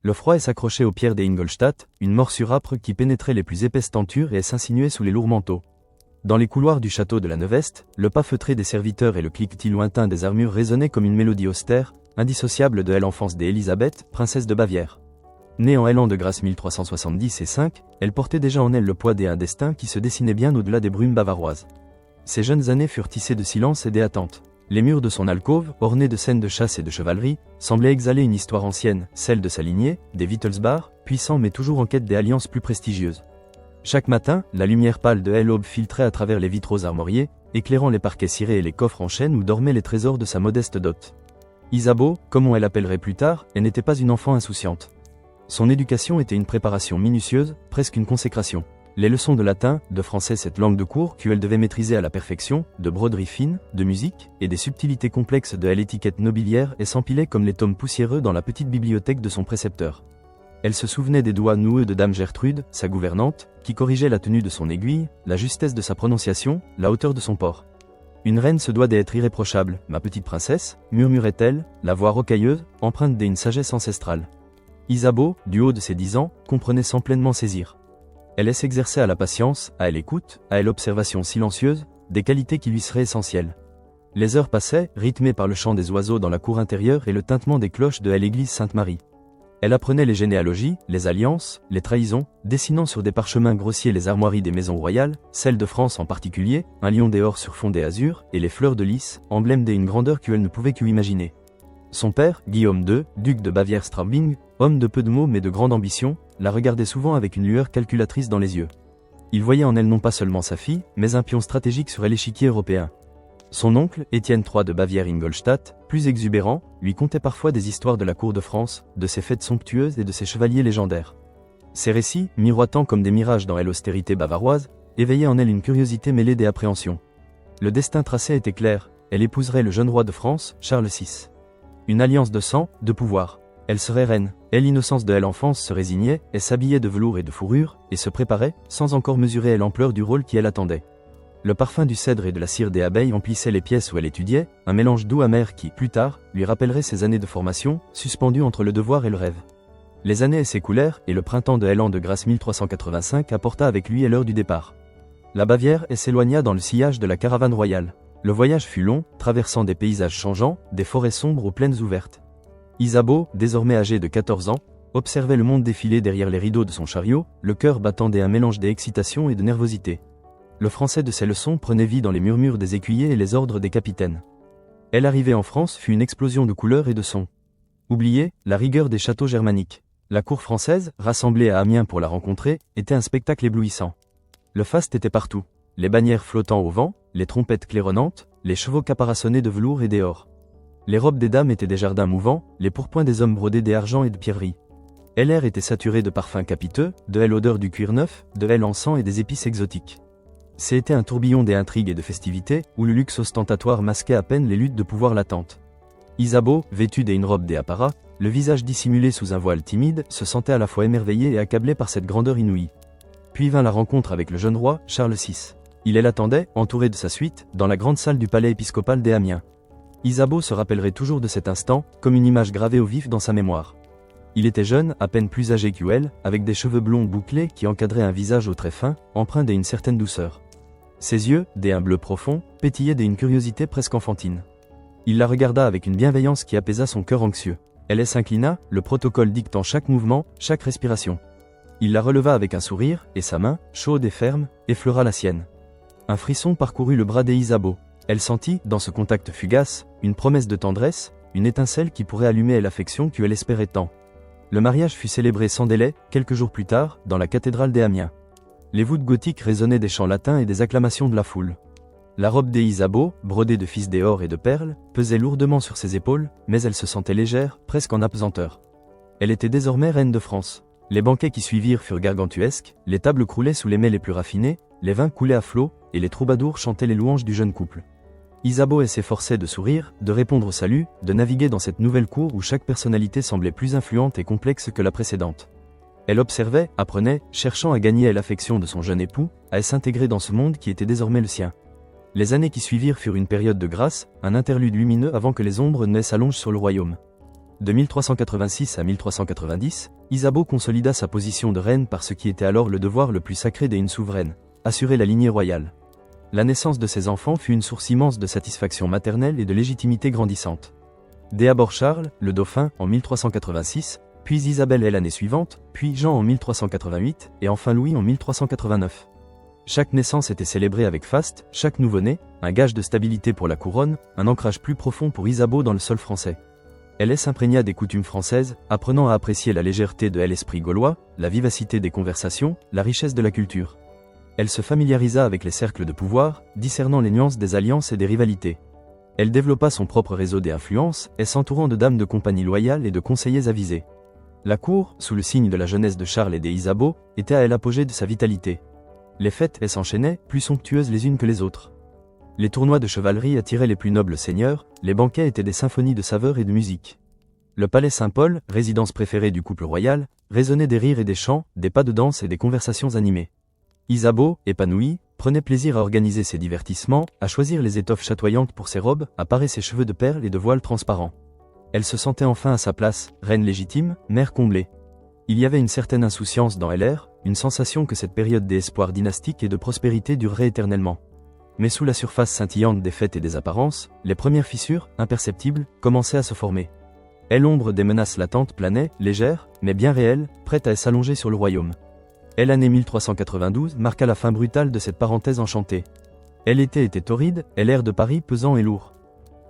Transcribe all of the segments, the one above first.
Lefroy s'accrochait aux pierres des Ingolstadt, une morsure âpre qui pénétrait les plus épaisses tentures et s'insinuait sous les lourds manteaux. Dans les couloirs du château de la Neveste, le pas feutré des serviteurs et le cliquetis lointain des armures résonnaient comme une mélodie austère, indissociable de l'enfance d'Élisabeth, princesse de Bavière. Née en l'an de grâce 1370 et 5, elle portait déjà en elle le poids d'un destin qui se dessinait bien au-delà des brumes bavaroises. Ses jeunes années furent tissées de silence et d'attente. Les murs de son alcôve, ornés de scènes de chasse et de chevalerie, semblaient exhaler une histoire ancienne, celle de sa lignée, des Wittelsbach, puissants mais toujours en quête des alliances plus prestigieuses. Chaque matin, la lumière pâle de l'aube filtrait à travers les vitraux armoriés, éclairant les parquets cirés et les coffres en chêne où dormaient les trésors de sa modeste dot. Isabeau, comme on l'appellerait plus tard, elle n'était pas une enfant insouciante. Son éducation était une préparation minutieuse, presque une consécration. Les leçons de latin, de français, cette langue de cour qu'elle devait maîtriser à la perfection, de broderie fine, de musique, et des subtilités complexes de l'étiquette nobiliaire et s'empilaient comme les tomes poussiéreux dans la petite bibliothèque de son précepteur. Elle se souvenait des doigts noueux de Dame Gertrude, sa gouvernante, qui corrigeait la tenue de son aiguille, la justesse de sa prononciation, la hauteur de son port. Une reine se doit d'être irréprochable, ma petite princesse, murmurait-elle, la voix rocailleuse, empreinte d'une sagesse ancestrale. Isabeau, du haut de ses 10 ans, comprenait sans pleinement saisir. Elle s'exerçait à la patience, à l'écoute, à l'observation silencieuse, des qualités qui lui seraient essentielles. Les heures passaient, rythmées par le chant des oiseaux dans la cour intérieure et le tintement des cloches de l'église Sainte-Marie. Elle apprenait les généalogies, les alliances, les trahisons, dessinant sur des parchemins grossiers les armoiries des maisons royales, celle de France en particulier, un lion d'or sur fond azur, et les fleurs de lys, emblème d'une grandeur qu'elle ne pouvait qu'imaginer. Son père, Guillaume II, duc de Bavière-Straubing, homme de peu de mots mais de grande ambition, la regardait souvent avec une lueur calculatrice dans les yeux. Il voyait en elle non pas seulement sa fille, mais un pion stratégique sur l'échiquier européen. Son oncle, Étienne III de Bavière-Ingolstadt, plus exubérant, lui contait parfois des histoires de la cour de France, de ses fêtes somptueuses et de ses chevaliers légendaires. Ces récits, miroitant comme des mirages dans l'austérité bavaroise, éveillaient en elle une curiosité mêlée des appréhensions. Le destin tracé était clair, elle épouserait le jeune roi de France, Charles VI. Une alliance de sang, de pouvoir. Elle serait reine, et l'innocence de l'enfance se résignait, et s'habillait de velours et de fourrure, et se préparait, sans encore mesurer l'ampleur du rôle qui elle attendait. Le parfum du cèdre et de la cire des abeilles emplissait les pièces où elle étudiait, un mélange doux amer qui, plus tard, lui rappellerait ses années de formation, suspendues entre le devoir et le rêve. Les années s'écoulèrent, et le printemps de l'an de grâce 1385 apporta avec lui l'heure du départ. La Bavière s'éloigna dans le sillage de la caravane royale. Le voyage fut long, traversant des paysages changeants, des forêts sombres aux plaines ouvertes. Isabeau, désormais âgée de 14 ans, observait le monde défiler derrière les rideaux de son chariot, le cœur battant d'un mélange d'excitation et de nervosité. Le français de ses leçons prenait vie dans les murmures des écuyers et les ordres des capitaines. Elle arrivée en France fut une explosion de couleurs et de sons. Oubliée, la rigueur des châteaux germaniques. La cour française, rassemblée à Amiens pour la rencontrer, était un spectacle éblouissant. Le faste était partout. Les bannières flottant au vent, les trompettes claironnantes, les chevaux caparaçonnés de velours et d'or. Les robes des dames étaient des jardins mouvants, les pourpoints des hommes brodés d'argent et de pierreries. L'air était saturé de parfums capiteux, de l'odeur du cuir neuf, de l'encens et des épices exotiques. C'était un tourbillon d'intrigues et de festivités, où le luxe ostentatoire masquait à peine les luttes de pouvoir latentes. Isabeau, vêtue d'une robe d'apparat, le visage dissimulé sous un voile timide, se sentait à la fois émerveillé et accablé par cette grandeur inouïe. Puis vint la rencontre avec le jeune roi, Charles VI. Il l'attendait, entouré de sa suite, dans la grande salle du palais épiscopal d'Amiens. Isabeau se rappellerait toujours de cet instant, comme une image gravée au vif dans sa mémoire. Il était jeune, à peine plus âgé qu'elle, avec des cheveux blonds bouclés qui encadraient un visage au trait fin, empreint d'une certaine douceur. Ses yeux, d'un bleu profond, pétillaient d'une curiosité presque enfantine. Il la regarda avec une bienveillance qui apaisa son cœur anxieux. Elle s'inclina, le protocole dictant chaque mouvement, chaque respiration. Il la releva avec un sourire, et sa main, chaude et ferme, effleura la sienne. Un frisson parcourut le bras d'Isabeau. Elle sentit, dans ce contact fugace, une promesse de tendresse, une étincelle qui pourrait allumer l'affection qu'elle espérait tant. Le mariage fut célébré sans délai, quelques jours plus tard, dans la cathédrale d'Amiens. Les voûtes gothiques résonnaient des chants latins et des acclamations de la foule. La robe d'Isabeau, brodée de fils d'or et de perles, pesait lourdement sur ses épaules, mais elle se sentait légère, presque en apesanteur. Elle était désormais reine de France. Les banquets qui suivirent furent gargantuesques, les tables croulaient sous les mets les plus raffinés, les vins coulaient à flots, et les troubadours chantaient les louanges du jeune couple. Isabeau s'efforçait de sourire, de répondre au salut, de naviguer dans cette nouvelle cour où chaque personnalité semblait plus influente et complexe que la précédente. Elle observait, apprenait, cherchant à gagner l'affection de son jeune époux, à s'intégrer dans ce monde qui était désormais le sien. Les années qui suivirent furent une période de grâce, un interlude lumineux avant que les ombres ne s'allongent sur le royaume. De 1386 à 1390, Isabeau consolida sa position de reine par ce qui était alors le devoir le plus sacré d'une souveraine, assurer la lignée royale. La naissance de ses enfants fut une source immense de satisfaction maternelle et de légitimité grandissante. Dès abord Charles, le dauphin, en 1386, puis Isabelle l'année suivante, puis Jean en 1388, et enfin Louis en 1389. Chaque naissance était célébrée avec faste, chaque nouveau-né, un gage de stabilité pour la couronne, un ancrage plus profond pour Isabeau dans le sol français. Elle s'imprégna des coutumes françaises, apprenant à apprécier la légèreté de l'esprit gaulois, la vivacité des conversations, la richesse de la culture. Elle se familiarisa avec les cercles de pouvoir, discernant les nuances des alliances et des rivalités. Elle développa son propre réseau d'influence, s'entourant de dames de compagnie loyales et de conseillers avisés. La cour, sous le signe de la jeunesse de Charles et des Isabeau, était à l'apogée de sa vitalité. Les fêtes s'enchaînaient, plus somptueuses les unes que les autres. Les tournois de chevalerie attiraient les plus nobles seigneurs, les banquets étaient des symphonies de saveurs et de musique. Le palais Saint-Paul, résidence préférée du couple royal, résonnait des rires et des chants, des pas de danse et des conversations animées. Isabeau, épanouie, prenait plaisir à organiser ses divertissements, à choisir les étoffes chatoyantes pour ses robes, à parer ses cheveux de perles et de voiles transparents. Elle se sentait enfin à sa place, reine légitime, mère comblée. Il y avait une certaine insouciance dans LR, une sensation que cette période d'espoir dynastique et de prospérité durerait éternellement. Mais sous la surface scintillante des fêtes et des apparences, les premières fissures, imperceptibles, commençaient à se former. L'ombre des menaces latentes planait, légère, mais bien réelle, prête à s'allonger sur le royaume. L'année 1392 marqua la fin brutale de cette parenthèse enchantée. L'été était torride, l'air de Paris pesant et lourd.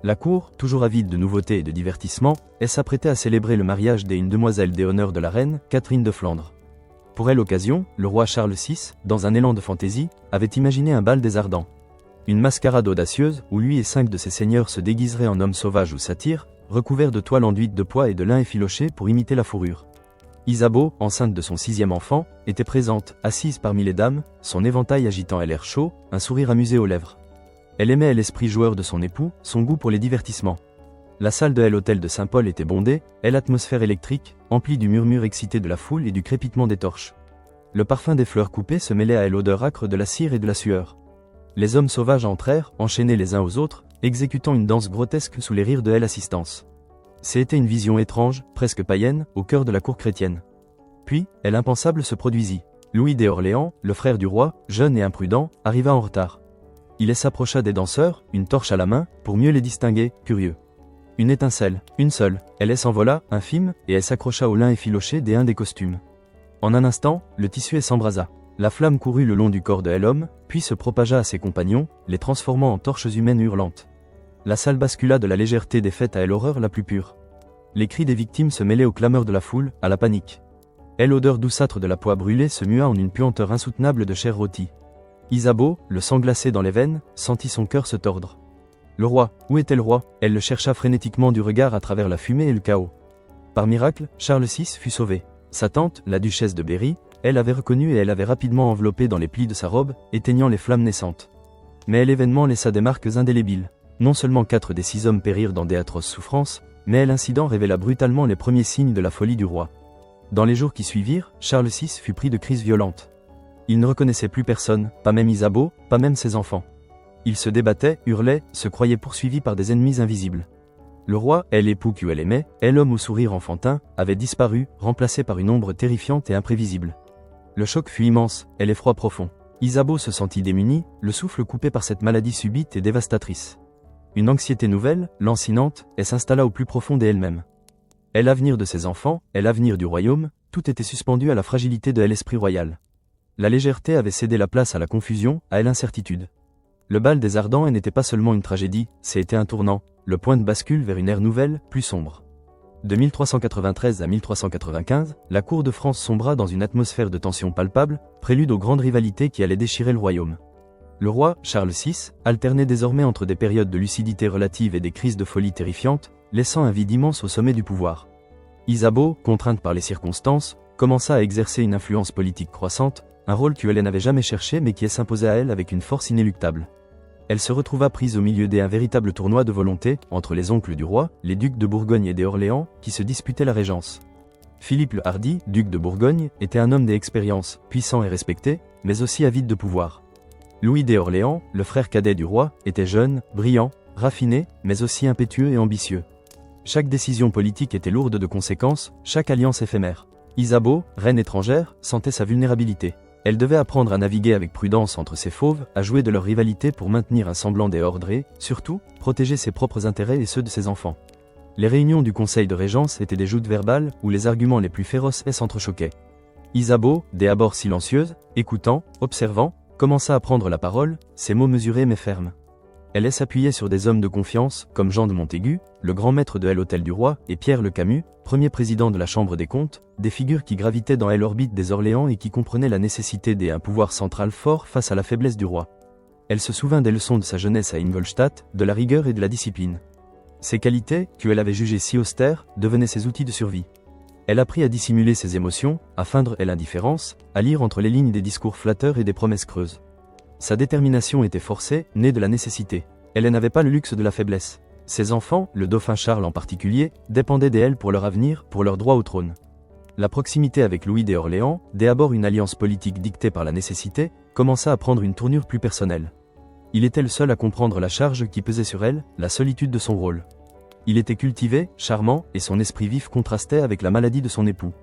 La cour, toujours avide de nouveautés et de divertissements, s'apprêtait à célébrer le mariage d'une demoiselle des honneurs de la reine, Catherine de Flandre. Pour l'occasion, le roi Charles VI, dans un élan de fantaisie, avait imaginé un bal des ardents. Une mascarade audacieuse, où lui et 5 de ses seigneurs se déguiseraient en hommes sauvages ou satyres, recouverts de toiles enduites de pois et de lin effiloché pour imiter la fourrure. Isabeau, enceinte de son 6e enfant, était présente, assise parmi les dames, son éventail agitant l'air chaud, un sourire amusé aux lèvres. Elle aimait l'esprit joueur de son époux, son goût pour les divertissements. La salle de l'hôtel de Saint-Paul était bondée, l'atmosphère électrique, emplie du murmure excité de la foule et du crépitement des torches. Le parfum des fleurs coupées se mêlait à l'odeur âcre de la cire et de la sueur. Les hommes sauvages entrèrent, enchaînés les uns aux autres, exécutant une danse grotesque sous les rires de l'assistance. C'était une vision étrange, presque païenne, au cœur de la cour chrétienne. Puis, l'impensable se produisit. Louis d'Orléans, le frère du roi, jeune et imprudent, arriva en retard. Il s'approcha des danseurs, une torche à la main, pour mieux les distinguer, curieux. Une étincelle, une seule, elle s'envola, infime, et elle s'accrocha au lin effiloché des uns des costumes. En un instant, le tissu s'embrasa. La flamme courut le long du corps de l'homme, puis se propagea à ses compagnons, les transformant en torches humaines hurlantes. La salle bascula de la légèreté des fêtes à l'horreur la plus pure. Les cris des victimes se mêlaient aux clameurs de la foule, à la panique. L'odeur douceâtre de la poix brûlée se mua en une puanteur insoutenable de chair rôtie. Isabeau, le sang glacé dans les veines, sentit son cœur se tordre. Le roi, où était le roi? Elle le chercha frénétiquement du regard à travers la fumée et le chaos. Par miracle, Charles VI fut sauvé. Sa tante, la duchesse de Berry, elle avait reconnu et elle avait rapidement enveloppé dans les plis de sa robe, éteignant les flammes naissantes. Mais l'événement laissa des marques indélébiles. Non seulement 4 des 6 hommes périrent dans des atroces souffrances, mais l'incident révéla brutalement les premiers signes de la folie du roi. Dans les jours qui suivirent, Charles VI fut pris de crises violentes. Il ne reconnaissait plus personne, pas même Isabeau, pas même ses enfants. Il se débattait, hurlait, se croyait poursuivi par des ennemis invisibles. Le roi, l'époux qu'elle aimait, l'homme au sourire enfantin, avait disparu, remplacé par une ombre terrifiante et imprévisible. Le choc fut immense, l'effroi profond. Isabeau se sentit démunie, le souffle coupé par cette maladie subite et dévastatrice. Une anxiété nouvelle, lancinante, s'installa au plus profond d'elle-même. L'avenir de ses enfants, l'avenir du royaume, tout était suspendu à la fragilité de l'esprit royal. La légèreté avait cédé la place à la confusion, à l'incertitude. Le bal des ardents n'était pas seulement une tragédie, c'était un tournant, le point de bascule vers une ère nouvelle, plus sombre. De 1393 à 1395, la cour de France sombra dans une atmosphère de tension palpable, prélude aux grandes rivalités qui allaient déchirer le royaume. Le roi, Charles VI, alternait désormais entre des périodes de lucidité relative et des crises de folie terrifiantes, laissant un vide immense au sommet du pouvoir. Isabeau, contrainte par les circonstances, commença à exercer une influence politique croissante, un rôle qu'elle n'avait jamais cherché mais qui s'imposait à elle avec une force inéluctable. Elle se retrouva prise au milieu d'un véritable tournoi de volonté, entre les oncles du roi, les ducs de Bourgogne et d'Orléans, qui se disputaient la régence. Philippe le Hardi, duc de Bourgogne, était un homme d'expérience, puissant et respecté, mais aussi avide de pouvoir. Louis d'Orléans, le frère cadet du roi, était jeune, brillant, raffiné, mais aussi impétueux et ambitieux. Chaque décision politique était lourde de conséquences, chaque alliance éphémère. Isabeau, reine étrangère, sentait sa vulnérabilité. Elle devait apprendre à naviguer avec prudence entre ses fauves, à jouer de leur rivalité pour maintenir un semblant d'ordre et, surtout, protéger ses propres intérêts et ceux de ses enfants. Les réunions du conseil de régence étaient des joutes verbales où les arguments les plus féroces s'entrechoquaient. Isabeau, dès abord silencieuse, écoutant, observant, commença à prendre la parole, ses mots mesurés mais fermes. Elle s'appuyait sur des hommes de confiance, comme Jean de Montaigu, le grand maître de l'Hôtel du Roi, et Pierre le Camus, premier président de la Chambre des comptes, des figures qui gravitaient dans l'orbite des Orléans et qui comprenaient la nécessité d'un pouvoir central fort face à la faiblesse du roi. Elle se souvint des leçons de sa jeunesse à Ingolstadt, de la rigueur et de la discipline. Ces qualités, qu'elle avait jugées si austères, devenaient ses outils de survie. Elle apprit à dissimuler ses émotions, à feindre l'indifférence, à lire entre les lignes des discours flatteurs et des promesses creuses. Sa détermination était forcée, née de la nécessité. Elle n'avait pas le luxe de la faiblesse. Ses enfants, le dauphin Charles en particulier, dépendaient d'elle pour leur avenir, pour leur droit au trône. La proximité avec Louis d'Orléans, dès abord une alliance politique dictée par la nécessité, commença à prendre une tournure plus personnelle. Il était le seul à comprendre la charge qui pesait sur elle, la solitude de son rôle. Il était cultivé, charmant, et son esprit vif contrastait avec la maladie de son époux.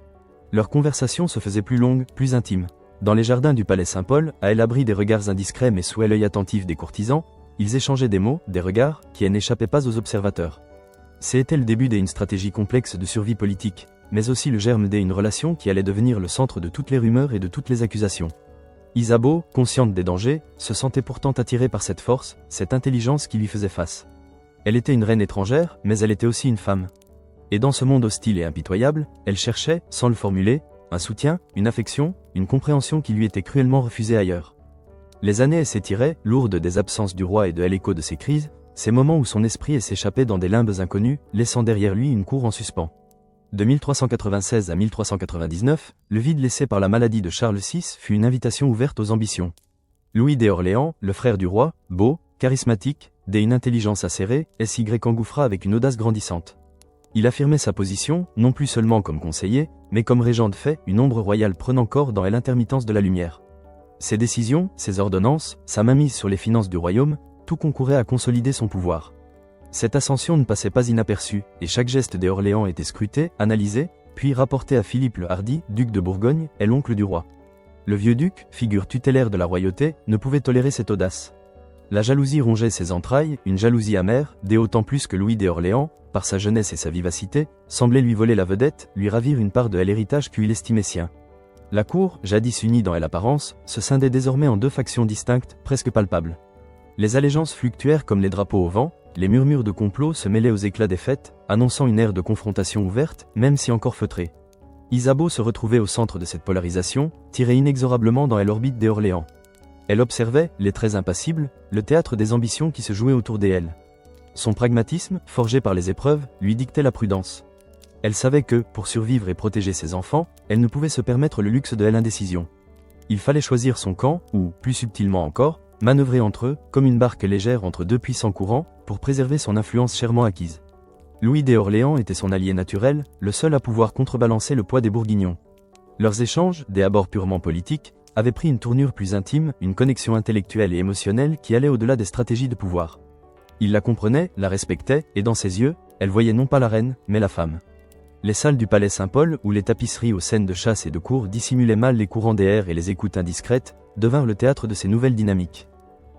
Leur conversation se faisait plus longue, plus intime. Dans les jardins du palais Saint-Paul, à l'abri des regards indiscrets mais sous l'œil attentif des courtisans, ils échangeaient des mots, des regards, qui n'échappaient pas aux observateurs. C'était le début d'une stratégie complexe de survie politique, mais aussi le germe d'une relation qui allait devenir le centre de toutes les rumeurs et de toutes les accusations. Isabeau, consciente des dangers, se sentait pourtant attirée par cette force, cette intelligence qui lui faisait face. Elle était une reine étrangère, mais elle était aussi une femme. Et dans ce monde hostile et impitoyable, elle cherchait, sans le formuler, un soutien, une affection, une compréhension qui lui était cruellement refusée ailleurs. Les années s'étiraient, lourdes des absences du roi et de l'écho de ses crises, ces moments où son esprit s'échappait dans des limbes inconnus, laissant derrière lui une cour en suspens. De 1396 à 1399, le vide laissé par la maladie de Charles VI fut une invitation ouverte aux ambitions. Louis d'Orléans, le frère du roi, beau, charismatique, d'une intelligence acérée, s'y engouffra avec une audace grandissante. Il affirmait sa position, non plus seulement comme conseiller, mais comme régent de fait, une ombre royale prenant corps dans l'intermittence de la lumière. Ses décisions, ses ordonnances, sa mainmise sur les finances du royaume, tout concourait à consolider son pouvoir. Cette ascension ne passait pas inaperçue, et chaque geste des Orléans était scruté, analysé, puis rapporté à Philippe le Hardi, duc de Bourgogne, et l'oncle du roi. Le vieux duc, figure tutélaire de la royauté, ne pouvait tolérer cette audace. La jalousie rongeait ses entrailles, une jalousie amère, d'autant plus que Louis d'Orléans, par sa jeunesse et sa vivacité, semblait lui voler la vedette, lui ravir une part de l'héritage qu'il estimait sien. La cour, jadis unie dans l'apparence, se scindait désormais en deux factions distinctes, presque palpables. Les allégeances fluctuèrent comme les drapeaux au vent, les murmures de complot se mêlaient aux éclats des fêtes, annonçant une ère de confrontation ouverte, même si encore feutrée. Isabeau se retrouvait au centre de cette polarisation, tirée inexorablement dans l'orbite des Orléans. Elle observait, les traits impassibles, le théâtre des ambitions qui se jouaient autour d'elle. Son pragmatisme, forgé par les épreuves, lui dictait la prudence. Elle savait que, pour survivre et protéger ses enfants, elle ne pouvait se permettre le luxe de l'indécision. Il fallait choisir son camp, ou, plus subtilement encore, manœuvrer entre eux, comme une barque légère entre deux puissants courants, pour préserver son influence chèrement acquise. Louis d'Orléans était son allié naturel, le seul à pouvoir contrebalancer le poids des Bourguignons. Leurs échanges, des abords purement politiques, avaient pris une tournure plus intime, une connexion intellectuelle et émotionnelle qui allait au-delà des stratégies de pouvoir. Il la comprenait, la respectait, et dans ses yeux, elle voyait non pas la reine, mais la femme. Les salles du palais Saint-Paul, où les tapisseries aux scènes de chasse et de cour dissimulaient mal les courants des airs et les écoutes indiscrètes, devinrent le théâtre de ces nouvelles dynamiques.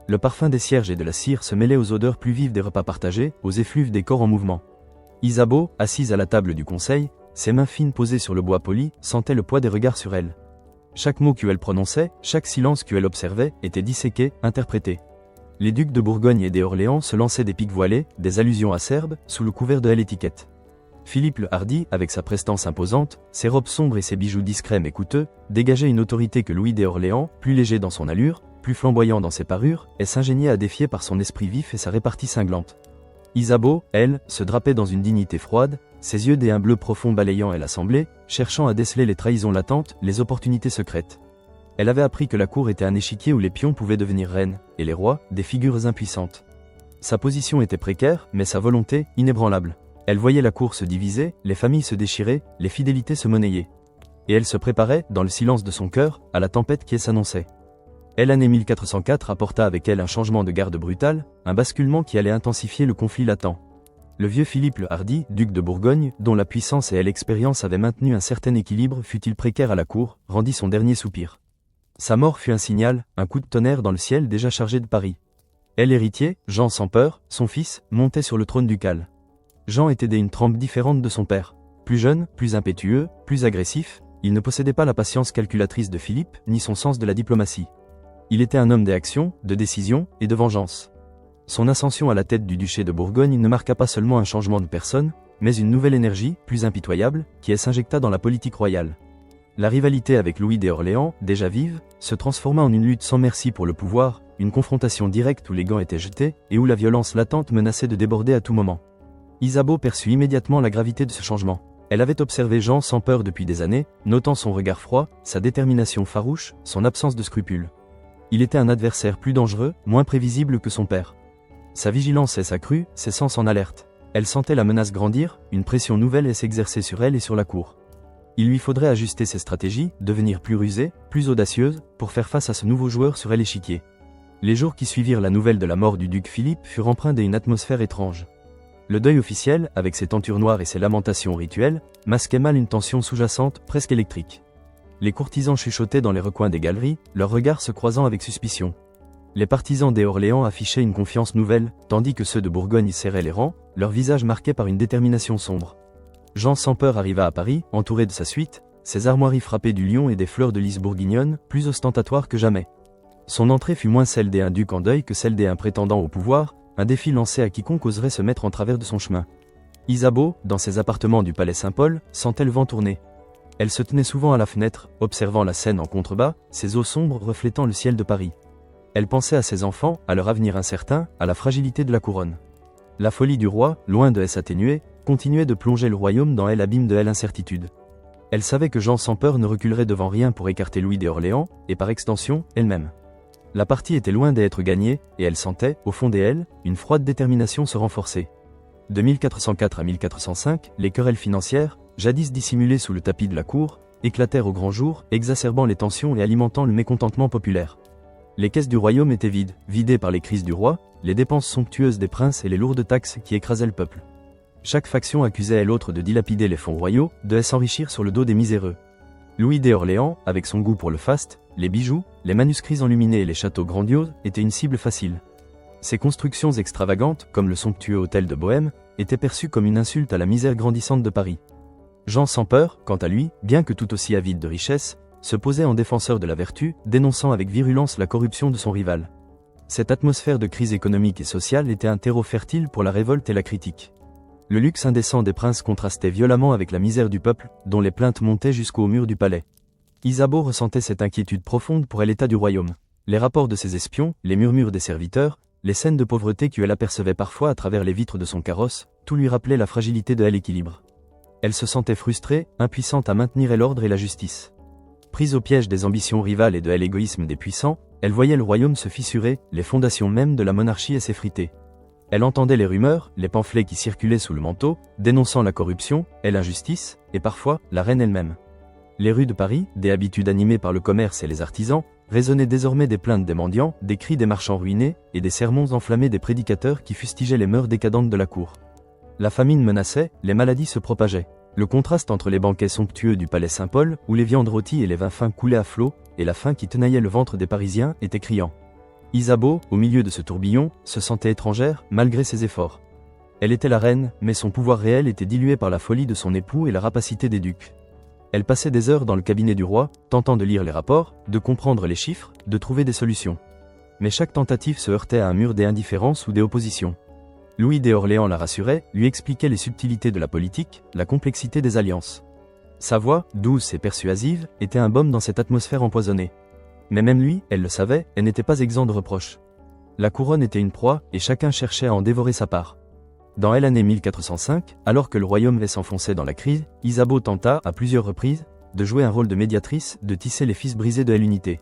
Le parfum des cierges et de la cire se mêlait aux odeurs plus vives des repas partagés, aux effluves des corps en mouvement. Isabeau, assise à la table du conseil, ses mains fines posées sur le bois poli, sentait le poids des regards sur elle. Chaque mot qu'elle prononçait, chaque silence qu'elle observait, était disséqué, interprété. Les ducs de Bourgogne et d'Orléans se lançaient des piques voilées, des allusions acerbes, sous le couvert de l'étiquette. Philippe le Hardi, avec sa prestance imposante, ses robes sombres et ses bijoux discrets mais coûteux, dégageait une autorité que Louis d'Orléans, plus léger dans son allure, plus flamboyant dans ses parures, s'ingéniait à défier par son esprit vif et sa répartie cinglante. Isabeau, elle, se drapait dans une dignité froide, ses yeux d'un bleu profond balayant l'assemblée, cherchant à déceler les trahisons latentes, les opportunités secrètes. Elle avait appris que la cour était un échiquier où les pions pouvaient devenir reines, et les rois, des figures impuissantes. Sa position était précaire, mais sa volonté, inébranlable. Elle voyait la cour se diviser, les familles se déchirer, les fidélités se monnayer. Et elle se préparait, dans le silence de son cœur, à la tempête qui s'annonçait. L'année 1404 apporta avec elle un changement de garde brutal, un basculement qui allait intensifier le conflit latent. Le vieux Philippe le Hardi, duc de Bourgogne, dont la puissance et l'expérience avaient maintenu un certain équilibre fût-il précaire à la cour, rendit son dernier soupir. Sa mort fut un signal, un coup de tonnerre dans le ciel déjà chargé de Paris. L'héritier, Jean sans peur, son fils, montait sur le trône ducal. Jean était d'une trempe différente de son père. Plus jeune, plus impétueux, plus agressif, il ne possédait pas la patience calculatrice de Philippe, ni son sens de la diplomatie. Il était un homme d'action, de décision et de vengeance. Son ascension à la tête du duché de Bourgogne ne marqua pas seulement un changement de personne, mais une nouvelle énergie, plus impitoyable, qui s'injecta dans la politique royale. La rivalité avec Louis d'Orléans, déjà vive, se transforma en une lutte sans merci pour le pouvoir, une confrontation directe où les gants étaient jetés et où la violence latente menaçait de déborder à tout moment. Isabeau perçut immédiatement la gravité de ce changement. Elle avait observé Jean sans peur depuis des années, notant son regard froid, sa détermination farouche, son absence de scrupules. Il était un adversaire plus dangereux, moins prévisible que son père. Sa vigilance s'accrut, ses sens en alerte. Elle sentait la menace grandir, une pression nouvelle s'exercer sur elle et sur la cour. Il lui faudrait ajuster ses stratégies, devenir plus rusée, plus audacieuse, pour faire face à ce nouveau joueur sur l'échiquier. Les jours qui suivirent la nouvelle de la mort du duc Philippe furent empreints d'une atmosphère étrange. Le deuil officiel, avec ses tentures noires et ses lamentations rituelles, masquait mal une tension sous-jacente, presque électrique. Les courtisans chuchotaient dans les recoins des galeries, leurs regards se croisant avec suspicion. Les partisans des Orléans affichaient une confiance nouvelle, tandis que ceux de Bourgogne serraient les rangs, leurs visages marqués par une détermination sombre. Jean sans peur arriva à Paris, entouré de sa suite, ses armoiries frappées du lion et des fleurs de lys bourguignonnes, plus ostentatoires que jamais. Son entrée fut moins celle d'un duc en deuil que celle d'un prétendant au pouvoir, un défi lancé à quiconque oserait se mettre en travers de son chemin. Isabeau, dans ses appartements du palais Saint-Paul, sentait le vent tourner. Elle se tenait souvent à la fenêtre, observant la Seine en contrebas, ses eaux sombres reflétant le ciel de Paris. Elle pensait à ses enfants, à leur avenir incertain, à la fragilité de la couronne. La folie du roi, loin de s'atténuer, continuait de plonger le royaume dans l'abîme de l'incertitude. Elle savait que Jean sans peur ne reculerait devant rien pour écarter Louis d'Orléans, et par extension, elle-même. La partie était loin d'être gagnée, et elle sentait, au fond d'elle, une froide détermination se renforcer. De 1404 à 1405, les querelles financières, jadis dissimulées sous le tapis de la cour, éclatèrent au grand jour, exacerbant les tensions et alimentant le mécontentement populaire. Les caisses du royaume étaient vides, vidées par les crises du roi, les dépenses somptueuses des princes et les lourdes taxes qui écrasaient le peuple. Chaque faction accusait l'autre de dilapider les fonds royaux, de s'enrichir sur le dos des miséreux. Louis d'Orléans, avec son goût pour le faste, les bijoux, les manuscrits enluminés et les châteaux grandioses, étaient une cible facile. Ces constructions extravagantes, comme le somptueux hôtel de Bohême, étaient perçues comme une insulte à la misère grandissante de Paris. Jean sans peur, quant à lui, bien que tout aussi avide de richesse, se posait en défenseur de la vertu, dénonçant avec virulence la corruption de son rival. Cette atmosphère de crise économique et sociale était un terreau fertile pour la révolte et la critique. Le luxe indécent des princes contrastait violemment avec la misère du peuple, dont les plaintes montaient jusqu'au mur du palais. Isabeau ressentait cette inquiétude profonde pour l'état du royaume. Les rapports de ses espions, les murmures des serviteurs, les scènes de pauvreté qu'elle apercevait parfois à travers les vitres de son carrosse, tout lui rappelait la fragilité de l'équilibre. Elle se sentait frustrée, impuissante à maintenir l'ordre et la justice. Prise au piège des ambitions rivales et de l'égoïsme des puissants, elle voyait le royaume se fissurer, les fondations mêmes de la monarchie s'effriter. Elle entendait les rumeurs, les pamphlets qui circulaient sous le manteau, dénonçant la corruption et l'injustice, et parfois, la reine elle-même. Les rues de Paris, des habitudes animées par le commerce et les artisans, résonnaient désormais des plaintes des mendiants, des cris des marchands ruinés, et des sermons enflammés des prédicateurs qui fustigeaient les mœurs décadentes de la cour. La famine menaçait, les maladies se propageaient. Le contraste entre les banquets somptueux du palais Saint-Paul, où les viandes rôties et les vins fins coulaient à flots, et la faim qui tenaillait le ventre des Parisiens, était criant. Isabeau, au milieu de ce tourbillon, se sentait étrangère, malgré ses efforts. Elle était la reine, mais son pouvoir réel était dilué par la folie de son époux et la rapacité des ducs. Elle passait des heures dans le cabinet du roi, tentant de lire les rapports, de comprendre les chiffres, de trouver des solutions. Mais chaque tentative se heurtait à un mur d'indifférence ou d'opposition. Louis d'Orléans la rassurait, lui expliquait les subtilités de la politique, la complexité des alliances. Sa voix, douce et persuasive, était un baume dans cette atmosphère empoisonnée. Mais même lui, elle le savait, elle n'était pas exempt de reproches. La couronne était une proie, et chacun cherchait à en dévorer sa part. Dans l'année 1405, alors que le royaume s'enfonçait dans la crise, Isabeau tenta, à plusieurs reprises, de jouer un rôle de médiatrice, de tisser les fils brisés de l'unité.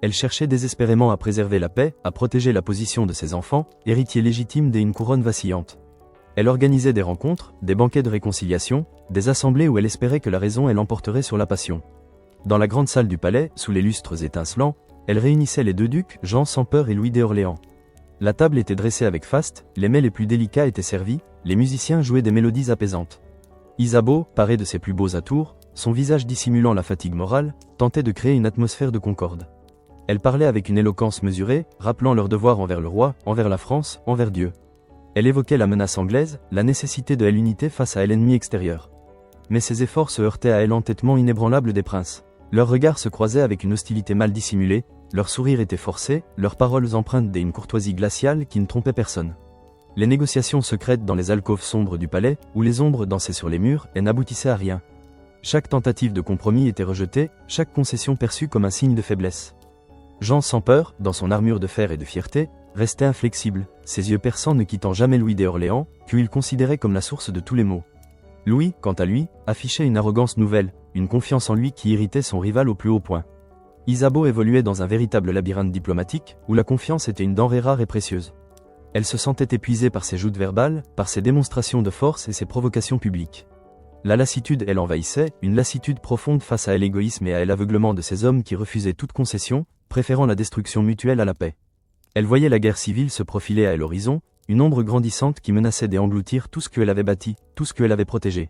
Elle cherchait désespérément à préserver la paix, à protéger la position de ses enfants, héritiers légitimes d'une couronne vacillante. Elle organisait des rencontres, des banquets de réconciliation, des assemblées où elle espérait que la raison l'emporterait sur la passion. Dans la grande salle du palais, sous les lustres étincelants, elle réunissait les deux ducs, Jean sans peur et Louis d'Orléans. La table était dressée avec faste, les mets les plus délicats étaient servis, les musiciens jouaient des mélodies apaisantes. Isabeau, paré de ses plus beaux atours, son visage dissimulant la fatigue morale, tentait de créer une atmosphère de concorde. Elle parlait avec une éloquence mesurée, rappelant leur devoir envers le roi, envers la France, envers Dieu. Elle évoquait la menace anglaise, la nécessité de l'unité face à l'ennemi extérieur. Mais ses efforts se heurtaient à l'entêtement inébranlable des princes. Leurs regards se croisaient avec une hostilité mal dissimulée, leurs sourires étaient forcés, leurs paroles empreintes d'une courtoisie glaciale qui ne trompait personne. Les négociations secrètes dans les alcôves sombres du palais, où les ombres dansaient sur les murs, et n'aboutissaient à rien. Chaque tentative de compromis était rejetée, chaque concession perçue comme un signe de faiblesse. Jean sans peur, dans son armure de fer et de fierté, restait inflexible, ses yeux perçants ne quittant jamais Louis d'Orléans, qu'il considérait comme la source de tous les maux. Louis, quant à lui, affichait une arrogance nouvelle, une confiance en lui qui irritait son rival au plus haut point. Isabeau évoluait dans un véritable labyrinthe diplomatique, où la confiance était une denrée rare et précieuse. Elle se sentait épuisée par ses joutes verbales, par ses démonstrations de force et ses provocations publiques. La lassitude, elle envahissait, une lassitude profonde face à l'égoïsme et à l'aveuglement de ces hommes qui refusaient toute concession, préférant la destruction mutuelle à la paix. Elle voyait la guerre civile se profiler à l'horizon, une ombre grandissante qui menaçait d'engloutir tout ce qu'elle avait bâti, tout ce qu'elle avait protégé.